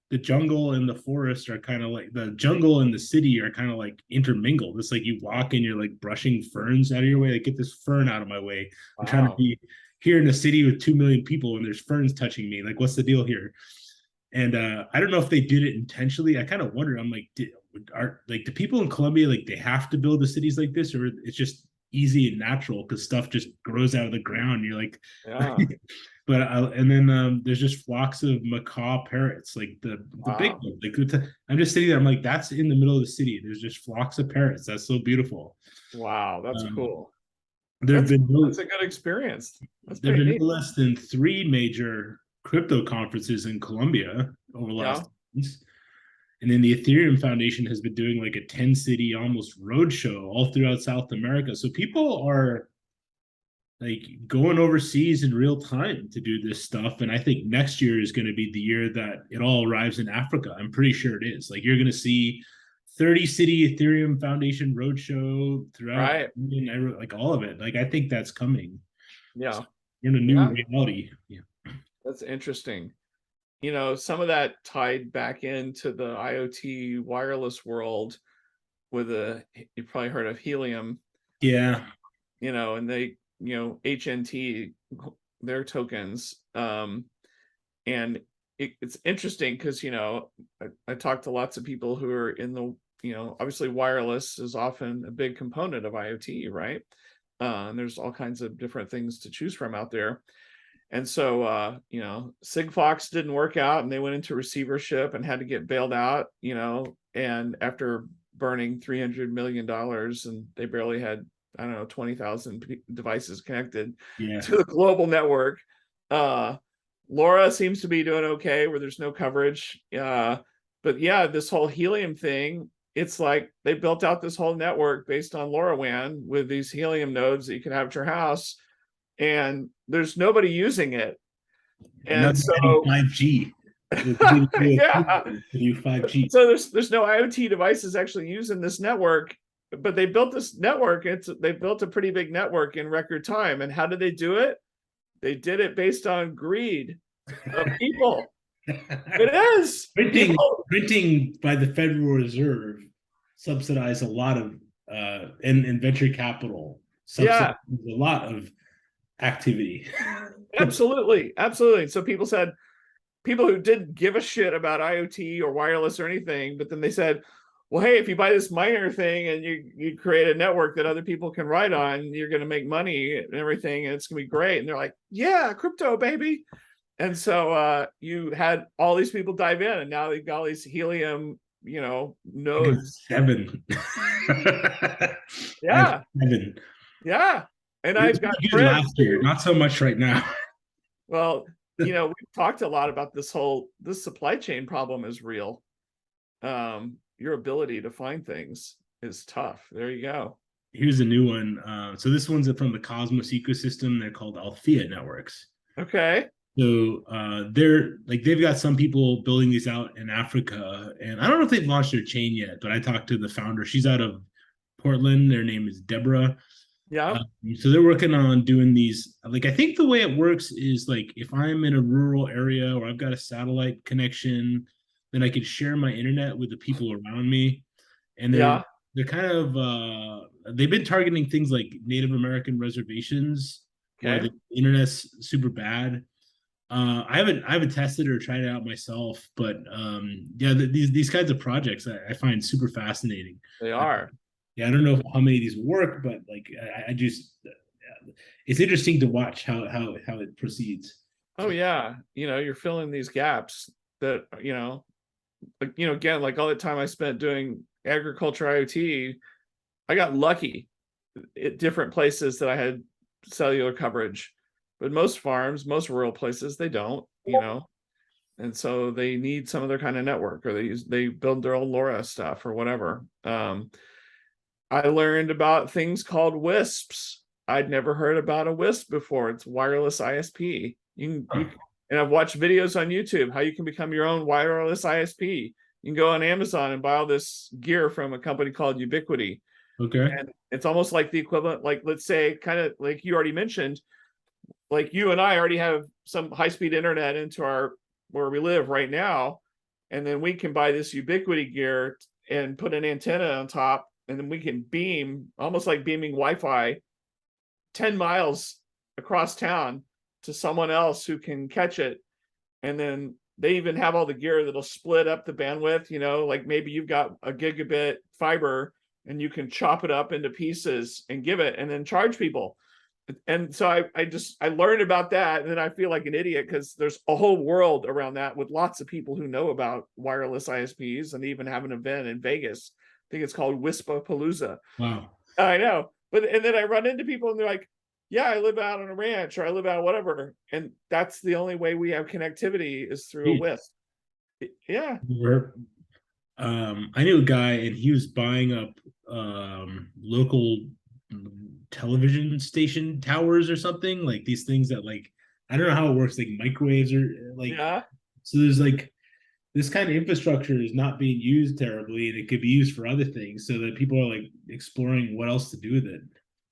the jungle and the forest are kind of like the jungle and the city are kind of like intermingled. It's like you walk and you're like brushing ferns out of your way. Like, get this fern out of my way. I'm trying to Wow. be here in a city with 2 million people and there's ferns touching me. Like, what's the deal here? And I don't know if they did it intentionally. I kind of wonder. I'm like, are like the people in Colombia like they have to build the cities like this, or it's just easy and natural because stuff just grows out of the ground. You're like, Yeah. but and then there's just flocks of macaw parrots, like the big Wow. one. Like I'm just sitting there. I'm like, that's in the middle of the city. There's just flocks of parrots. That's so beautiful. Wow. That's Um, cool. there have That's been that's no a good experience. That's there have pretty been neat. no less than 3 major crypto conferences in Colombia over the Yeah. last months. And then the Ethereum Foundation has been doing like a 10 city almost roadshow all throughout South America. So people are like going overseas in real time to do this stuff. And I think next year is going to be the year that it all arrives in Africa. I'm pretty sure it is. Like, you're going to see 30 city Ethereum Foundation roadshow throughout Right. like all of it. Like, I think that's coming. So Yeah. we're in a new Yeah. reality. Yeah. That's interesting. Some of that tied back into the IoT wireless world with you probably heard of helium, Yeah. and they, HNT, their tokens. And it's interesting because, I talked to lots of people who are in the, obviously wireless is often a big component of IoT, right? And there's all kinds of different things to choose from out there. And so, Sigfox didn't work out and they went into receivership and had to get bailed out, and after burning $300 million and they barely had, I don't know, 20,000 devices connected Yeah. to the global network. Laura seems to be doing okay where there's no coverage. But yeah, this whole helium thing, it's like they built out this whole network based on LoRaWAN with these helium nodes that you can have at your house, and there's nobody using it. And now And they're adding so 5G. yeah, Do 5G. so there's no IoT devices actually using this network, but they built this network. They built a pretty big network in record time. And how did they do it? They did it based on greed of people. It is printing people. printing by the Federal Reserve subsidize a lot of and venture capital Yeah, subsidize a lot of activity. absolutely, absolutely. So people who didn't give a shit about IoT or wireless or anything, but then they said, well, hey, if you buy this miner thing and you create a network that other people can ride on, you're going to make money and everything, and it's going to be great. And they're like, yeah, crypto, baby. And so you had all these people dive in, and now they've got all these helium, nodes. 7. I have Yeah, 7. yeah. And It was I've got pretty good friends last year, who, not so much right now. well, we've talked a lot about this supply chain problem is real. Your ability to find things is tough. There you go. Here's a new one. So this one's from the Cosmos ecosystem. They're called Althea Networks. Okay. So they're like they've got some people building these out in Africa, and I don't know if they've launched their chain yet. But I talked to the founder. She's out of Portland. Their name is Deborah. Yeah. So they're working on doing these. Like, I think the way it works is like if I'm in a rural area or I've got a satellite connection, then I can share my internet with the people around me, and Yeah. they're kind of they've been targeting things like Native American reservations where Okay. the internet's super bad. I haven't tested or tried it out myself, but yeah, these kinds of projects I find super fascinating. They Uh, are. yeah, I don't know how many of these work, but like I just it's interesting to watch how it proceeds. Oh yeah. You're filling these gaps that, again, like all the time I spent doing agriculture IoT, I got lucky. at different places that I had cellular coverage. But most farms, most rural places, they don't, and so they need some other kind of network, or they build their own LoRa stuff or whatever. I learned about things called WISPs. I'd never heard about a WISP before. It's wireless ISP. And I've watched videos on YouTube how you can become your own wireless ISP. You can go on Amazon and buy all this gear from a company called Ubiquiti. Okay. And it's almost like the equivalent, like, let's say, kind of like you already mentioned, like you and I already have some high-speed internet into our where we live right now, and then we can buy this Ubiquiti gear and put an antenna on top, and then we can beam, almost like beaming Wi-Fi 10 miles across town to someone else who can catch it. And then they even have all the gear that'll split up the bandwidth, like maybe you've got a gigabit fiber and you can chop it up into pieces and give it and then charge people. And so I learned about that, and then I feel like an idiot because there's a whole world around that with lots of people who know about wireless ISPs, and they even have an event in Vegas. I think it's called Wispapalooza. Wow. I know, and then I run into people and they're like, "Yeah, I live out on a ranch, or I live out whatever," and that's the only way we have connectivity is through a WISP. Yeah. I knew a guy, and he was buying up local television station towers or something, like these things that, like, I don't know how it works, like microwaves or like, Yeah. so there's like this kind of infrastructure is not being used terribly, and it could be used for other things, so that people are like exploring what else to do with it.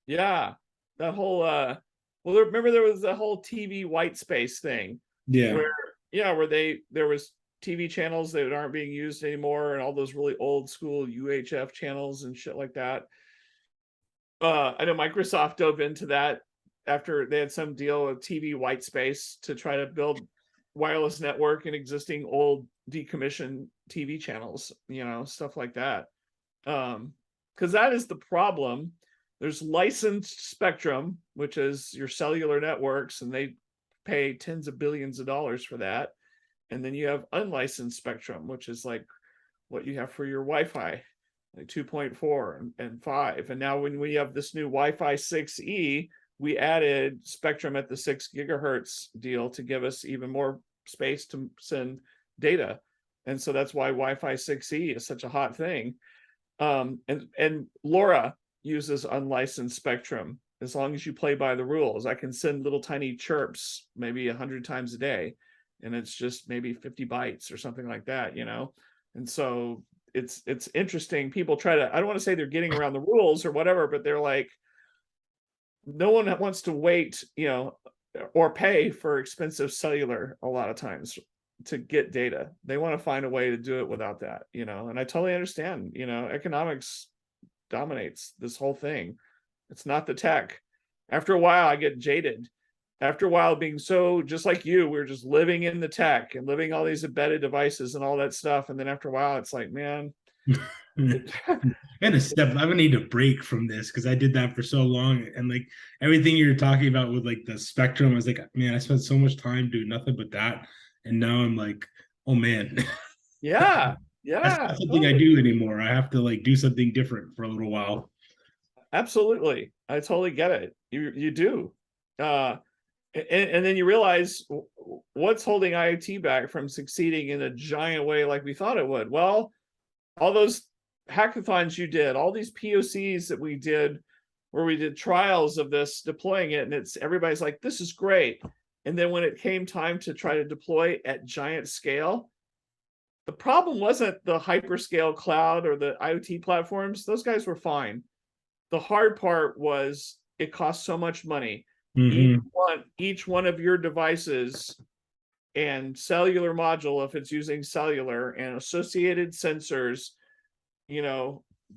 Yeah. That whole well, remember there was the whole TV white space thing Yeah. where there was TV channels that aren't being used anymore, and all those really old school UHF channels and shit like that. I know Microsoft dove into that after they had some deal with TV white space to try to build wireless network in existing old decommissioned TV channels, stuff like that. Because that is the problem. There's licensed spectrum, which is your cellular networks, and they pay tens of billions of dollars for that. And then you have unlicensed spectrum, which is like what you have for your Wi-Fi, like 2.4 and 5. And now when we have this new Wi-Fi 6E, we added spectrum at the 6 gigahertz deal to give us even more space to send data. And so that's why Wi-Fi 6E is such a hot thing. And LoRa uses unlicensed spectrum. As long as you play by the rules, I can send little tiny chirps maybe 100 times a day, and it's just maybe 50 bytes or something like that, And so it's interesting. People try to, I don't want to say they're getting around the rules or whatever, but they're like, no one wants to wait, or pay for expensive cellular a lot of times to get data. They want to find a way to do it without that, and I totally understand, economics dominates this whole thing. It's not the tech. After a while, I get jaded. After a while, being so, just like you, we're just living in the tech and living all these embedded devices and all that stuff. And then after a while, it's like, man. I'm gonna need a break from this because I did that for so long, and like everything you're talking about with like the spectrum, I was like, man, I spent so much time doing nothing but that, and now I'm like, oh man. Yeah. That's Yeah. not something I do anymore. I have to like do something different for a little while. Absolutely. I totally get it. You do. And then you realize what's holding IoT back from succeeding in a giant way like we thought it would. Well, all those hackathons you did, all these POCs that we did, where we did trials of this, deploying it, and everybody's like, this is great. And then when it came time to try to deploy at giant scale, the problem wasn't the hyperscale cloud or the IoT platforms. Those guys were fine. The hard part was it cost so much money. Each one of your devices and cellular module, if it's using cellular, and associated sensors,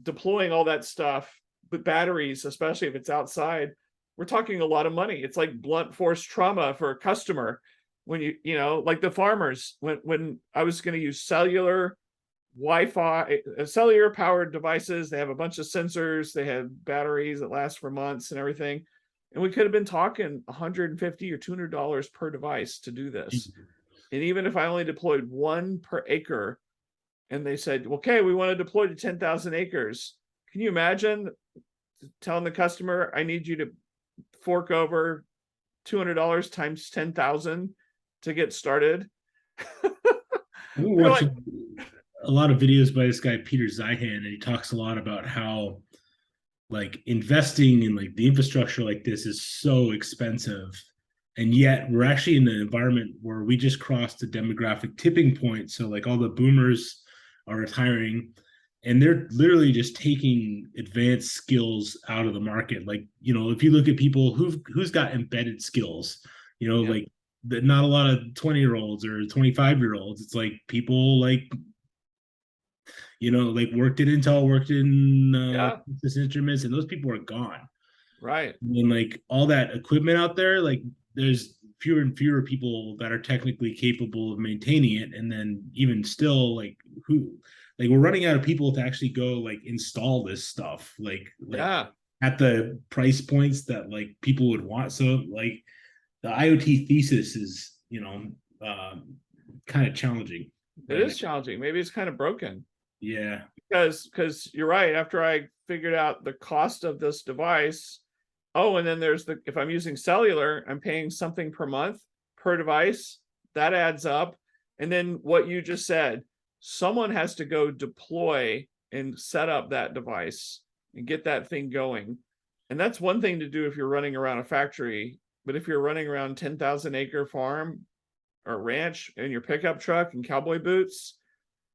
deploying all that stuff with batteries, especially if it's outside, we're talking a lot of money. It's like blunt force trauma for a customer. When like the farmers, when I was going to use cellular Wi-Fi, cellular powered devices, they have a bunch of sensors, they have batteries that last for months and everything. And we could have been talking $150 or $200 per device to do this. And even if I only deployed one per acre, and they said, okay, we want to deploy to 10,000 acres. Can you imagine telling the customer, I need you to fork over $200 times 10,000 to get started. We're They're like, watching a lot of videos by this guy Peter Zeihan, and he talks a lot about how like investing in like the infrastructure like this is so expensive, and yet we're actually in an environment where we just crossed a demographic tipping point. So like all the boomers are retiring, and they're literally just taking advanced skills out of the market. Like, if you look at people who's got embedded skills, yeah, like not a lot of 20-year-olds or 25-year-olds. It's like people like like worked in Intel, worked in yeah, Texas Instruments, and those people are gone. right. And like all that equipment out there, like there's fewer and fewer people that are technically capable of maintaining it. And then even still, like we're running out of people to actually go like install this stuff, like Yeah, at the price points that like people would want. So like the IoT thesis is, kind of challenging it right is now. challenging. Maybe it's kind of broken Yeah. because you're right. After I figured out the cost of this device, oh, and then there's if I'm using cellular, I'm paying something per month per device. That adds up. And then what you just said, someone has to go deploy and set up that device and get that thing going. And that's one thing to do if you're running around a factory. But if you're running around 10,000 acre farm or ranch in your pickup truck and cowboy boots,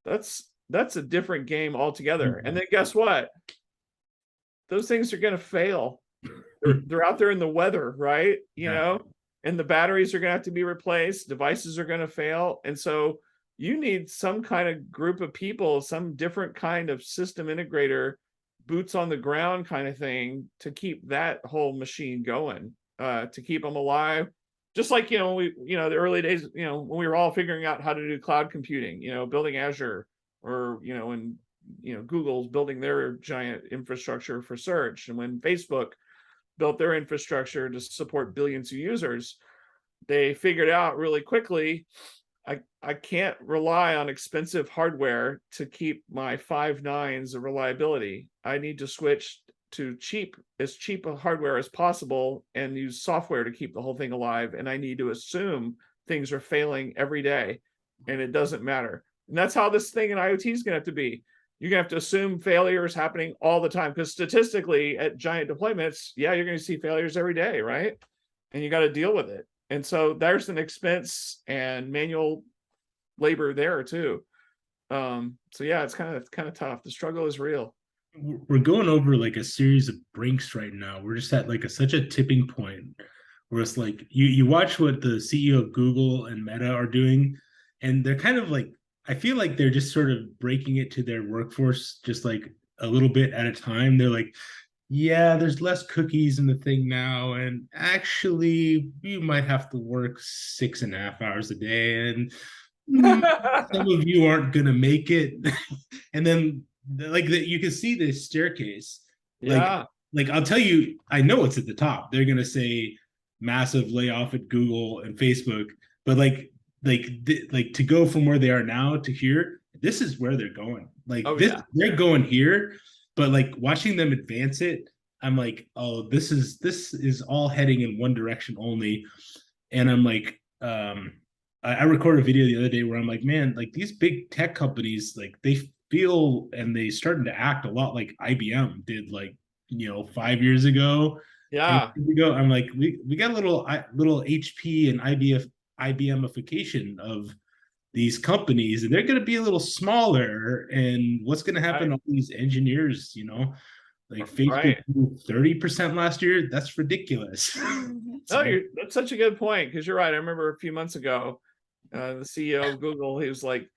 that's a different game altogether. And then guess what? Those things are going to fail. They're out there in the weather, right? Yeah. And the batteries are going to have to be replaced. Devices are going to fail. And so you need some kind of group of people, some different kind of system integrator, boots on the ground kind of thing to keep that whole machine going, to keep them alive. Just like, the early days, when we were all figuring out how to do cloud computing, building Azure, or, when, Google's building their giant infrastructure for search. And when Facebook built their infrastructure to support billions of users, they figured out really quickly, I can't rely on expensive hardware to keep my 5 nines of reliability. I need to switch to as cheap a hardware as possible and use software to keep the whole thing alive. And I need to assume things are failing every day and it doesn't matter. And that's how this thing in IoT is going to have to be. You're going to have to assume failure is happening all the time, because statistically at giant deployments, yeah, you're going to see failures every day, right? And you got to deal with it. And so there's an expense and manual labor there too. So yeah, it's kind of tough. The struggle is real. We're going over like a series of brinks right now. We're just at like such a tipping point where it's like you watch what the CEO of Google and Meta are doing, and they're kind of like, I feel like they're just sort of breaking it to their workforce just like a little bit at a time. They're like, yeah, there's less cookies in the thing now, and actually you might have to work 6.5 hours a day, and some of you aren't gonna make it. And then like you can see this staircase, like Yeah. I'll tell you, I know it's at the top. They're gonna say massive layoff at Google and Facebook, but like to go from where they are now to here, this is where they're going. Like Oh this, yeah. they're going here, but like watching them advance it, I'm like, oh, this is all heading in one direction only. And I'm like, I recorded a video the other day where I'm like, man, like these big tech companies, like they feel and they starting to act a lot like IBM did, like 5 years ago, 10 Yeah. years ago. I'm like, we got a little HP and IBMification of these companies, and they're going to be a little smaller. And what's going to happen Right. to all these engineers? Like Facebook Right. grew 30% last year. That's ridiculous. Oh, So that's such a good point, because you're right. I remember a few months ago, the CEO of Google, he was like,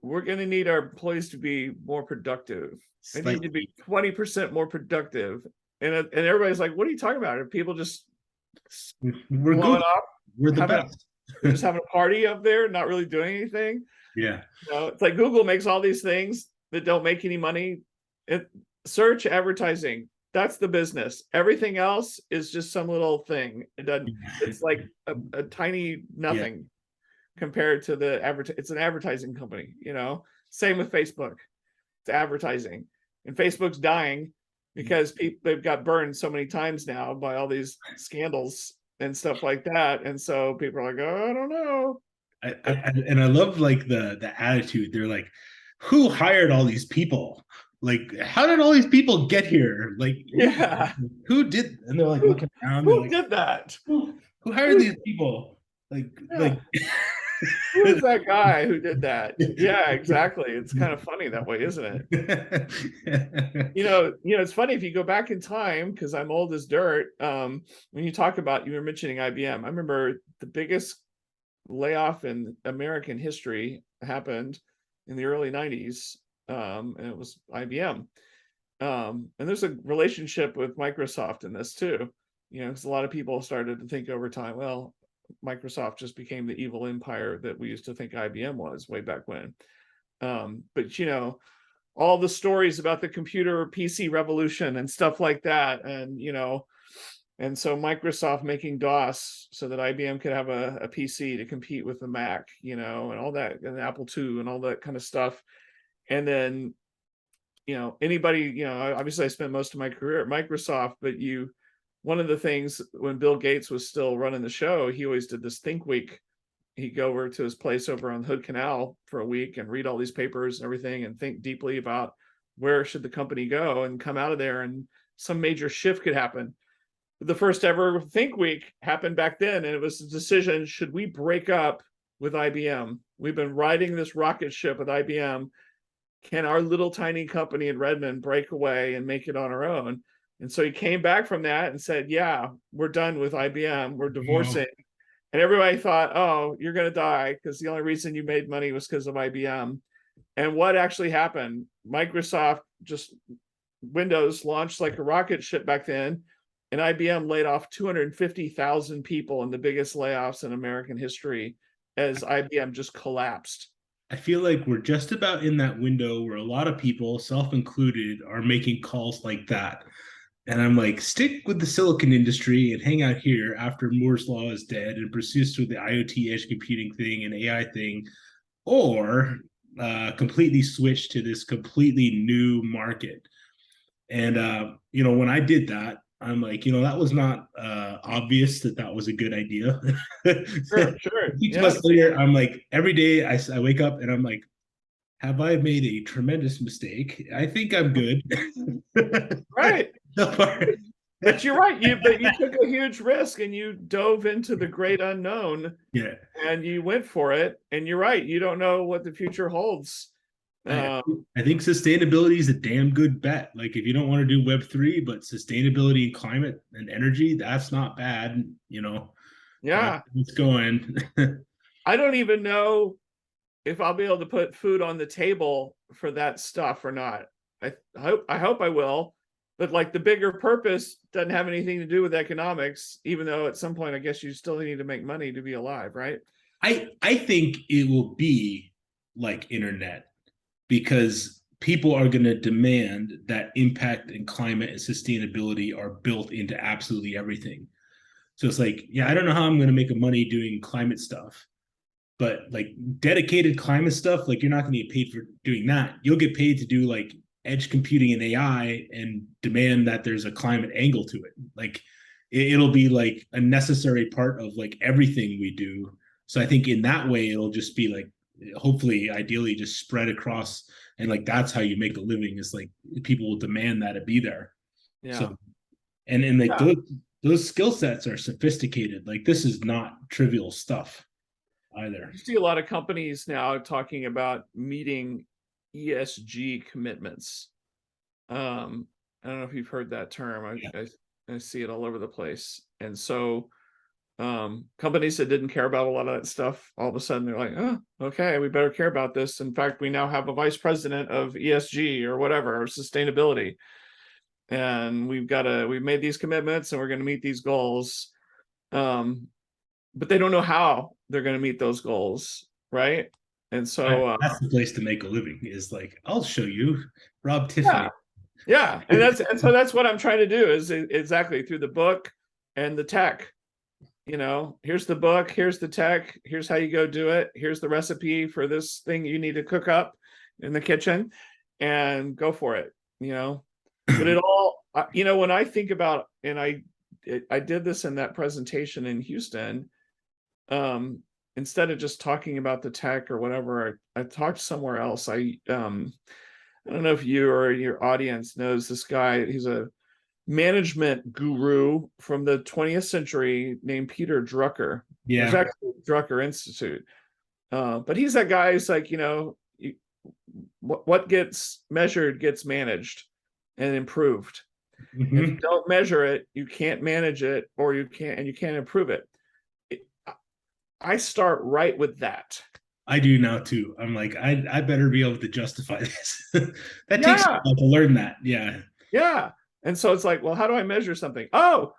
we're going to need our employees to be more productive. They need to be slightly, 20% more productive. And everybody's like, what are you talking about? Are people just we're blowing good. up, We're the having best. they're just having a party up there, not really doing anything? Yeah. It's like Google makes all these things that don't make any money. Search advertising, that's the business. Everything else is just some little thing. It's like a tiny Yeah. nothing compared to it's an advertising company. Same with Facebook. It's advertising, and Facebook's dying. because they've got burned so many times now by all these scandals and stuff like that. And so people are like, oh, I don't know. And I love like the attitude. They're like, who hired all these people? Like, how did all these people get here? Like, Yeah. who did? And they're like Who, looking around. They're who like, did that? who hired Who, these people? yeah. Like. Who is that guy who did that? Yeah, exactly. It's kind of funny that way, isn't it? It's funny if you go back in time, because I'm old as dirt. When you talk about, you were mentioning IBM. I remember the biggest layoff in American history happened in the early 90s, and it was IBM. And there's a relationship with Microsoft in this too, because a lot of people started to think over time, well, Microsoft just became the evil empire that we used to think IBM was way back when. But all the stories about the computer PC revolution and stuff like that, and so Microsoft making DOS so that IBM could have a PC to compete with the Mac, and all that, and Apple II and all that kind of stuff. And then, anybody, obviously I spent most of my career at Microsoft, but one of the things when Bill Gates was still running the show, he always did this Think Week. He'd go over to his place over on Hood Canal for a week and read all these papers and everything and think deeply about where should the company go and come out of there, and some major shift could happen. The first ever Think Week happened back then, and it was a decision: should we break up with IBM? We've been riding this rocket ship with IBM. Can our little tiny company in Redmond break away and make it on our own? And so he came back from that and said, yeah, we're done with IBM. We're divorcing. And everybody thought, oh, you're going to die because the only reason you made money was because of IBM. And what actually happened? Microsoft, just Windows launched like a rocket ship back then, and IBM laid off 250,000 people in the biggest layoffs in American history as IBM just collapsed. I feel like we're just about in that window where a lot of people, self included, are making calls like that. And I'm like, stick with the silicon industry and hang out here after Moore's Law is dead and persist with the IoT edge computing thing and AI thing, or completely switch to this completely new market. And, when I did that, I'm like, that was not obvious that was a good idea. Sure. 6 months later, I'm like, every day I wake up and I'm like, have I made a tremendous mistake? I think I'm good. Right. But you're right. You took a huge risk and you dove into the great unknown. Yeah. And you went for it. And you're right. You don't know what the future holds. I think sustainability is a damn good bet. Like, if you don't want to do Web3, but sustainability and climate and energy, that's not bad. Yeah. It's going. I don't even know if I'll be able to put food on the table for that stuff or not. I hope I will. But like, the bigger purpose doesn't have anything to do with economics, even though at some point I guess you still need to make money to be alive, right? I think it will be like internet, because people are going to demand that impact and climate and sustainability are built into absolutely everything. So it's like, yeah, I don't know how I'm going to make money doing climate stuff, but like dedicated climate stuff, like, you're not going to get paid for doing that. You'll get paid to do like edge computing and AI and demand that there's a climate angle to it. Like, it'll be like a necessary part of like everything we do. So I think in that way, it'll just be like, hopefully, ideally, just spread across, and like that's how you make a living, is like people will demand that it be there. Yeah. So, and like those skill sets are sophisticated. Like, this is not trivial stuff either. You see a lot of companies now talking about meeting ESG commitments. I don't know if you've heard that term. I see it all over the place. And so companies that didn't care about a lot of that stuff, all of a sudden they're like, oh, okay, we better care about this. In fact, we now have a vice president of ESG or whatever, or sustainability. And we've made these commitments and we're going to meet these goals. But they don't know how they're going to meet those goals, right? And so that's the place to make a living, is like, I'll show you, Rob Tiffany. Yeah. And so that's what I'm trying to do, is exactly through the book and the tech. Here's the book, here's the tech, here's how you go do it, here's the recipe for this thing you need to cook up in the kitchen, and go for it. But it When I think about, and I did this in that presentation in Houston, um, instead of just talking about the tech or whatever, I talked somewhere else. I don't know if you or your audience knows this guy. He's a management guru from the 20th century named Peter Drucker. There's Yeah. actually a Drucker Institute. But he's that guy who's like, what gets measured gets managed and improved. If you Hmm. don't measure it, you can't manage it, or you can't improve it. I start right with that. I do now too. I'm like, I better be able to justify this. That takes a Yeah, while to learn that. Yeah. yeah. And so it's like, well, how do I measure something? Oh,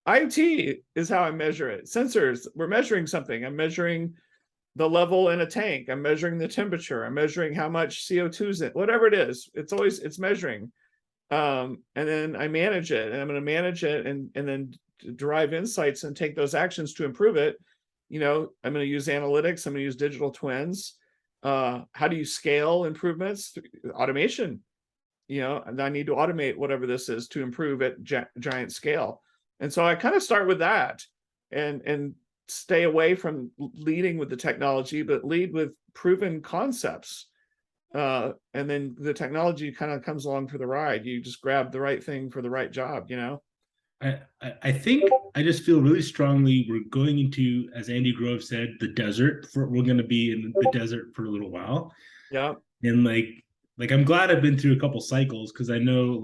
IoT is how I measure it. Sensors, we're measuring something. I'm measuring the level in a tank. I'm measuring the temperature. I'm measuring how much CO2 is in, whatever it is. It's measuring. And then I manage it, and I'm going to manage it and then derive insights and take those actions to improve it. I'm going to use analytics. I'm going to use digital twins. How do you scale improvements? Automation. And I need to automate whatever this is to improve at giant scale. And so I kind of start with that, and stay away from leading with the technology, but lead with proven concepts. And then the technology kind of comes along for the ride. You just grab the right thing for the right job. I think I just feel really strongly we're going into, as Andy Grove said, the desert. We're going to be in the desert for a little while, Yeah. and like I'm glad I've been through a couple cycles, because I know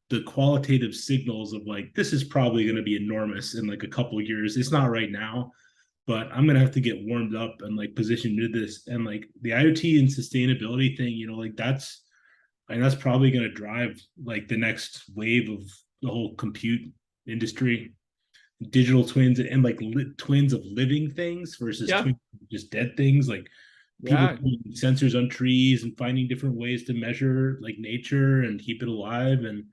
the qualitative signals of like this is probably going to be enormous in like a couple of years. It's not right now, but I'm gonna have to get warmed up and like positioned to this, and like the IoT and sustainability thing. Like that's probably going to drive like the next wave of the whole compute industry, digital twins, and like twins of living things versus Yeah. twins of just dead things, like people Yeah. putting sensors on trees and finding different ways to measure like nature and keep it alive. And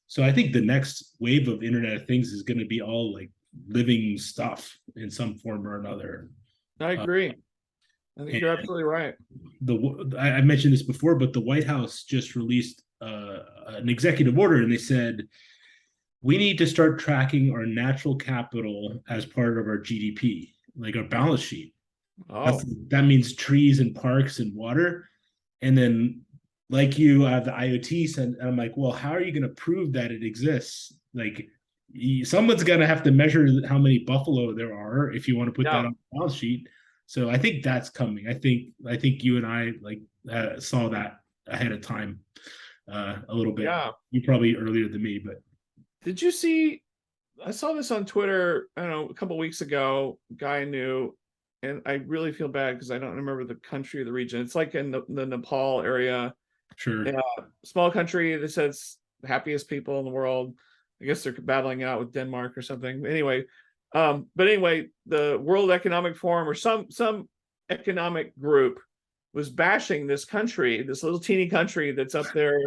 so I think the next wave of internet of things is going to be all like living stuff in some form or another. I uh, agree. I think and you're absolutely right. I mentioned this before, but the White House just released an executive order, and they said we need to start tracking our natural capital as part of our GDP, like our balance sheet. Oh, That means trees and parks and water. And then, like you have the IoT, and I'm like, well, how are you going to prove that it exists? Like, someone's going to have to measure how many buffalo there are if you want to put that yeah. on the balance sheet. So I think that's coming. I think you and I like saw that ahead of time a little bit. Yeah. You probably earlier than me, but Did you see? I saw this on Twitter, I don't know, a couple weeks ago. Guy I knew, and I really feel bad because I don't remember the country or the region. It's like in the Nepal area. sure. Yeah, small country that says the happiest people in the world. I guess they're battling out with Denmark or something. Anyway, the World Economic Forum or some economic group was bashing this country, this little teeny country that's up there,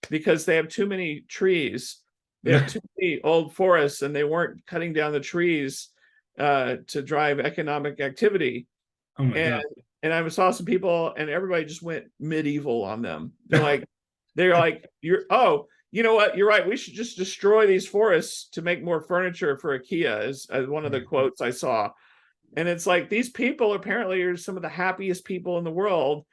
because they have too many trees. They have too many old forests, and they weren't cutting down the trees to drive economic activity. Oh my And god. and I saw some people, and everybody just went medieval on them. They're like, you know what? You're right. We should just destroy these forests to make more furniture for IKEA, as one of the quotes I saw. And it's like, these people apparently are some of the happiest people in the world.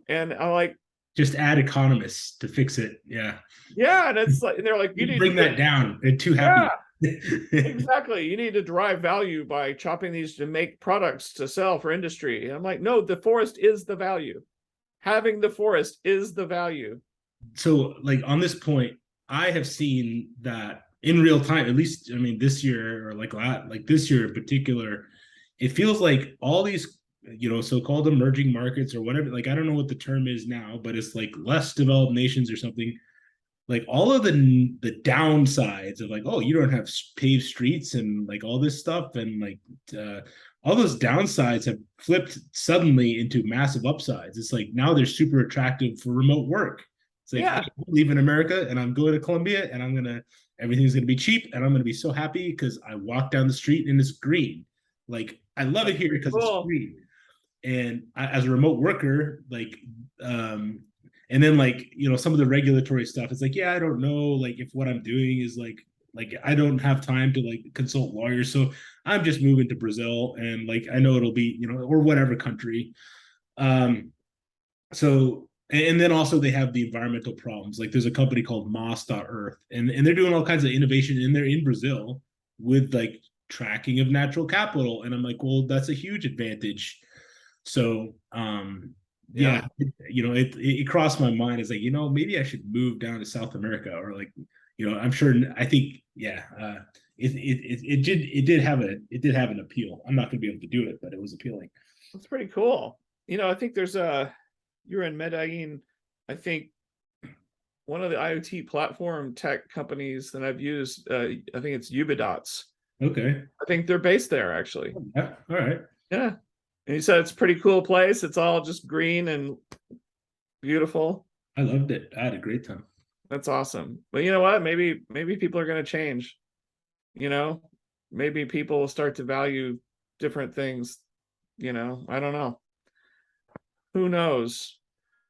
And I'm like, Just add economists to fix it. Yeah. yeah. And it's like, and they're like, you You need to bring that down. They're too yeah, happy. exactly. You need to derive value by chopping these to make products to sell for industry. And I'm like, no, the forest is the value. Having the forest is the value. So, like on this point, I have seen that in real time. At least, I mean, this year or like this year in particular, it feels like all these so-called emerging markets or whatever. Like I don't know what the term is now, but it's like less developed nations or something, like all of the downsides of like, oh, you don't have paved streets and like all this stuff, and like uh, all those downsides have flipped suddenly into massive upsides. It's like now they're super attractive for remote work. It's like, hey, Yeah. I'm leaving America and I'm going to Colombia, and everything's gonna be cheap, and I'm gonna be so happy because I walk down the street and it's green. Like I love it That's here pretty because it's cool. green. And as a remote worker, like um And then like, some of the regulatory stuff, it's like, yeah, I don't know, like if what I'm doing is like I don't have time to like consult lawyers. So I'm just moving to Brazil, and like I know it'll be, or whatever country. So and then also they have the environmental problems. Like there's a company called Moss.Earth, and they're doing all kinds of innovation, and they're in Brazil with like tracking of natural capital. And I'm like, well, that's a huge advantage. So yeah, Yeah, it crossed my mind as like, maybe I should move down to South America, or like, I'm sure, I think, yeah, it did have an appeal. I'm not going to be able to do it, but it was appealing. that's pretty cool. I think there's you're in Medellin. I think one of the IoT platform tech companies that I've used, I think it's Ubidots. Okay. I think they're based there actually. Yeah. All right. Yeah. And you said it's a pretty cool place. It's all just green and beautiful. I loved it. I had a great time. That's awesome. But you know what? Maybe people are going to change. You know, maybe people will start to value different things. I don't know. Who knows?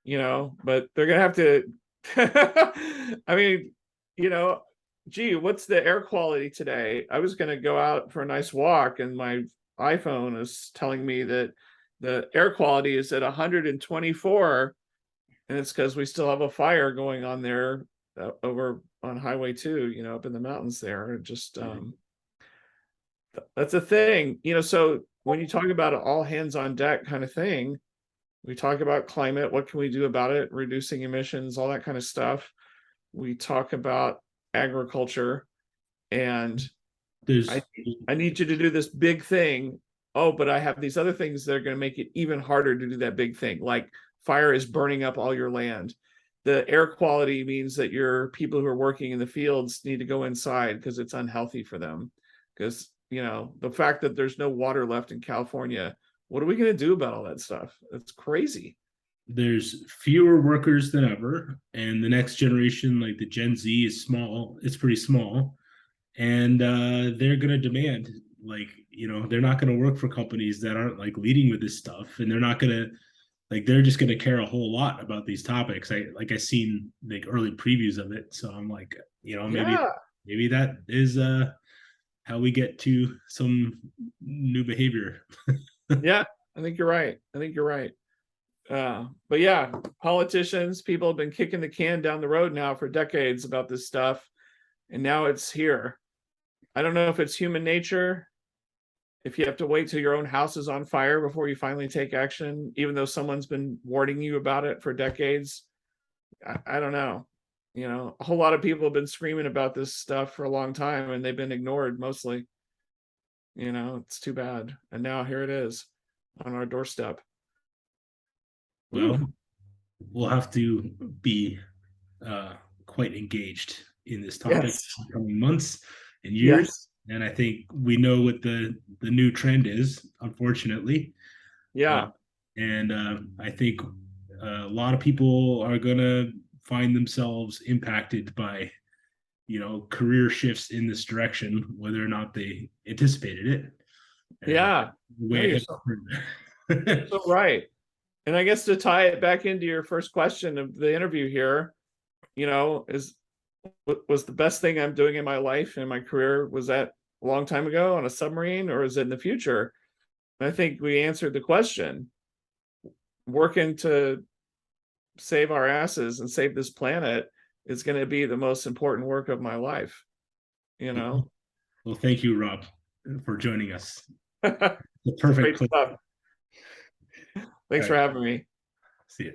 But they're going to have to. I mean, you know, gee, what's the air quality today? I was going to go out for a nice walk, and my iPhone is telling me that the air quality is at 124, and it's because we still have a fire going on there over on Highway 2, up in the mountains there. Just that's a thing, so when you talk about an all hands on deck kind of thing, we talk about climate, what can we do about it, reducing emissions, all that kind of stuff. We talk about agriculture, and There's I need you to do this big thing. Oh, but I have these other things that are going to make it even harder to do that big thing. Like fire is burning up all your land. The air quality means that your people who are working in the fields need to go inside because it's unhealthy for them. Because, the fact that there's no water left in California, what are we going to do about all that stuff? It's crazy. there's fewer workers than ever, and the next generation, like the Gen Z, is small. It's pretty small, and they're gonna demand, like, they're not gonna work for companies that aren't like leading with this stuff, and they're not gonna, like, they're just gonna care a whole lot about these topics. I seen like early previews of it, so I'm like, Yeah. maybe that is how we get to some new behavior. Yeah. I think you're right. But yeah, politicians, people have been kicking the can down the road now for decades about this stuff, and now it's here. I don't know if it's human nature, if you have to wait till your own house is on fire before you finally take action, even though someone's been warning you about it for decades. I don't know. A whole lot of people have been screaming about this stuff for a long time, and they've been ignored mostly. It's too bad. And now here it is on our doorstep. Well, Ooh, we'll have to be uh, quite engaged in this topic yes. in the coming months and years. Yes. And I think we know what the new trend is, unfortunately. Uh, Yeah. and I think a lot of people are going to find themselves impacted by, career shifts in this direction, whether or not they anticipated it. And Yeah. the No, way you're it so, has so right. And I guess to tie it back into your first question of the interview here, is what was the best thing I'm doing in my life and my career? Was that a long time ago on a submarine, or is it in the future? And I think we answered the question. Working to save our asses and save this planet is going to be the most important work of my life. You know, Well, thank you, Rob, for joining us. Great The perfect place. stuff. All Thanks for right. having me. See you.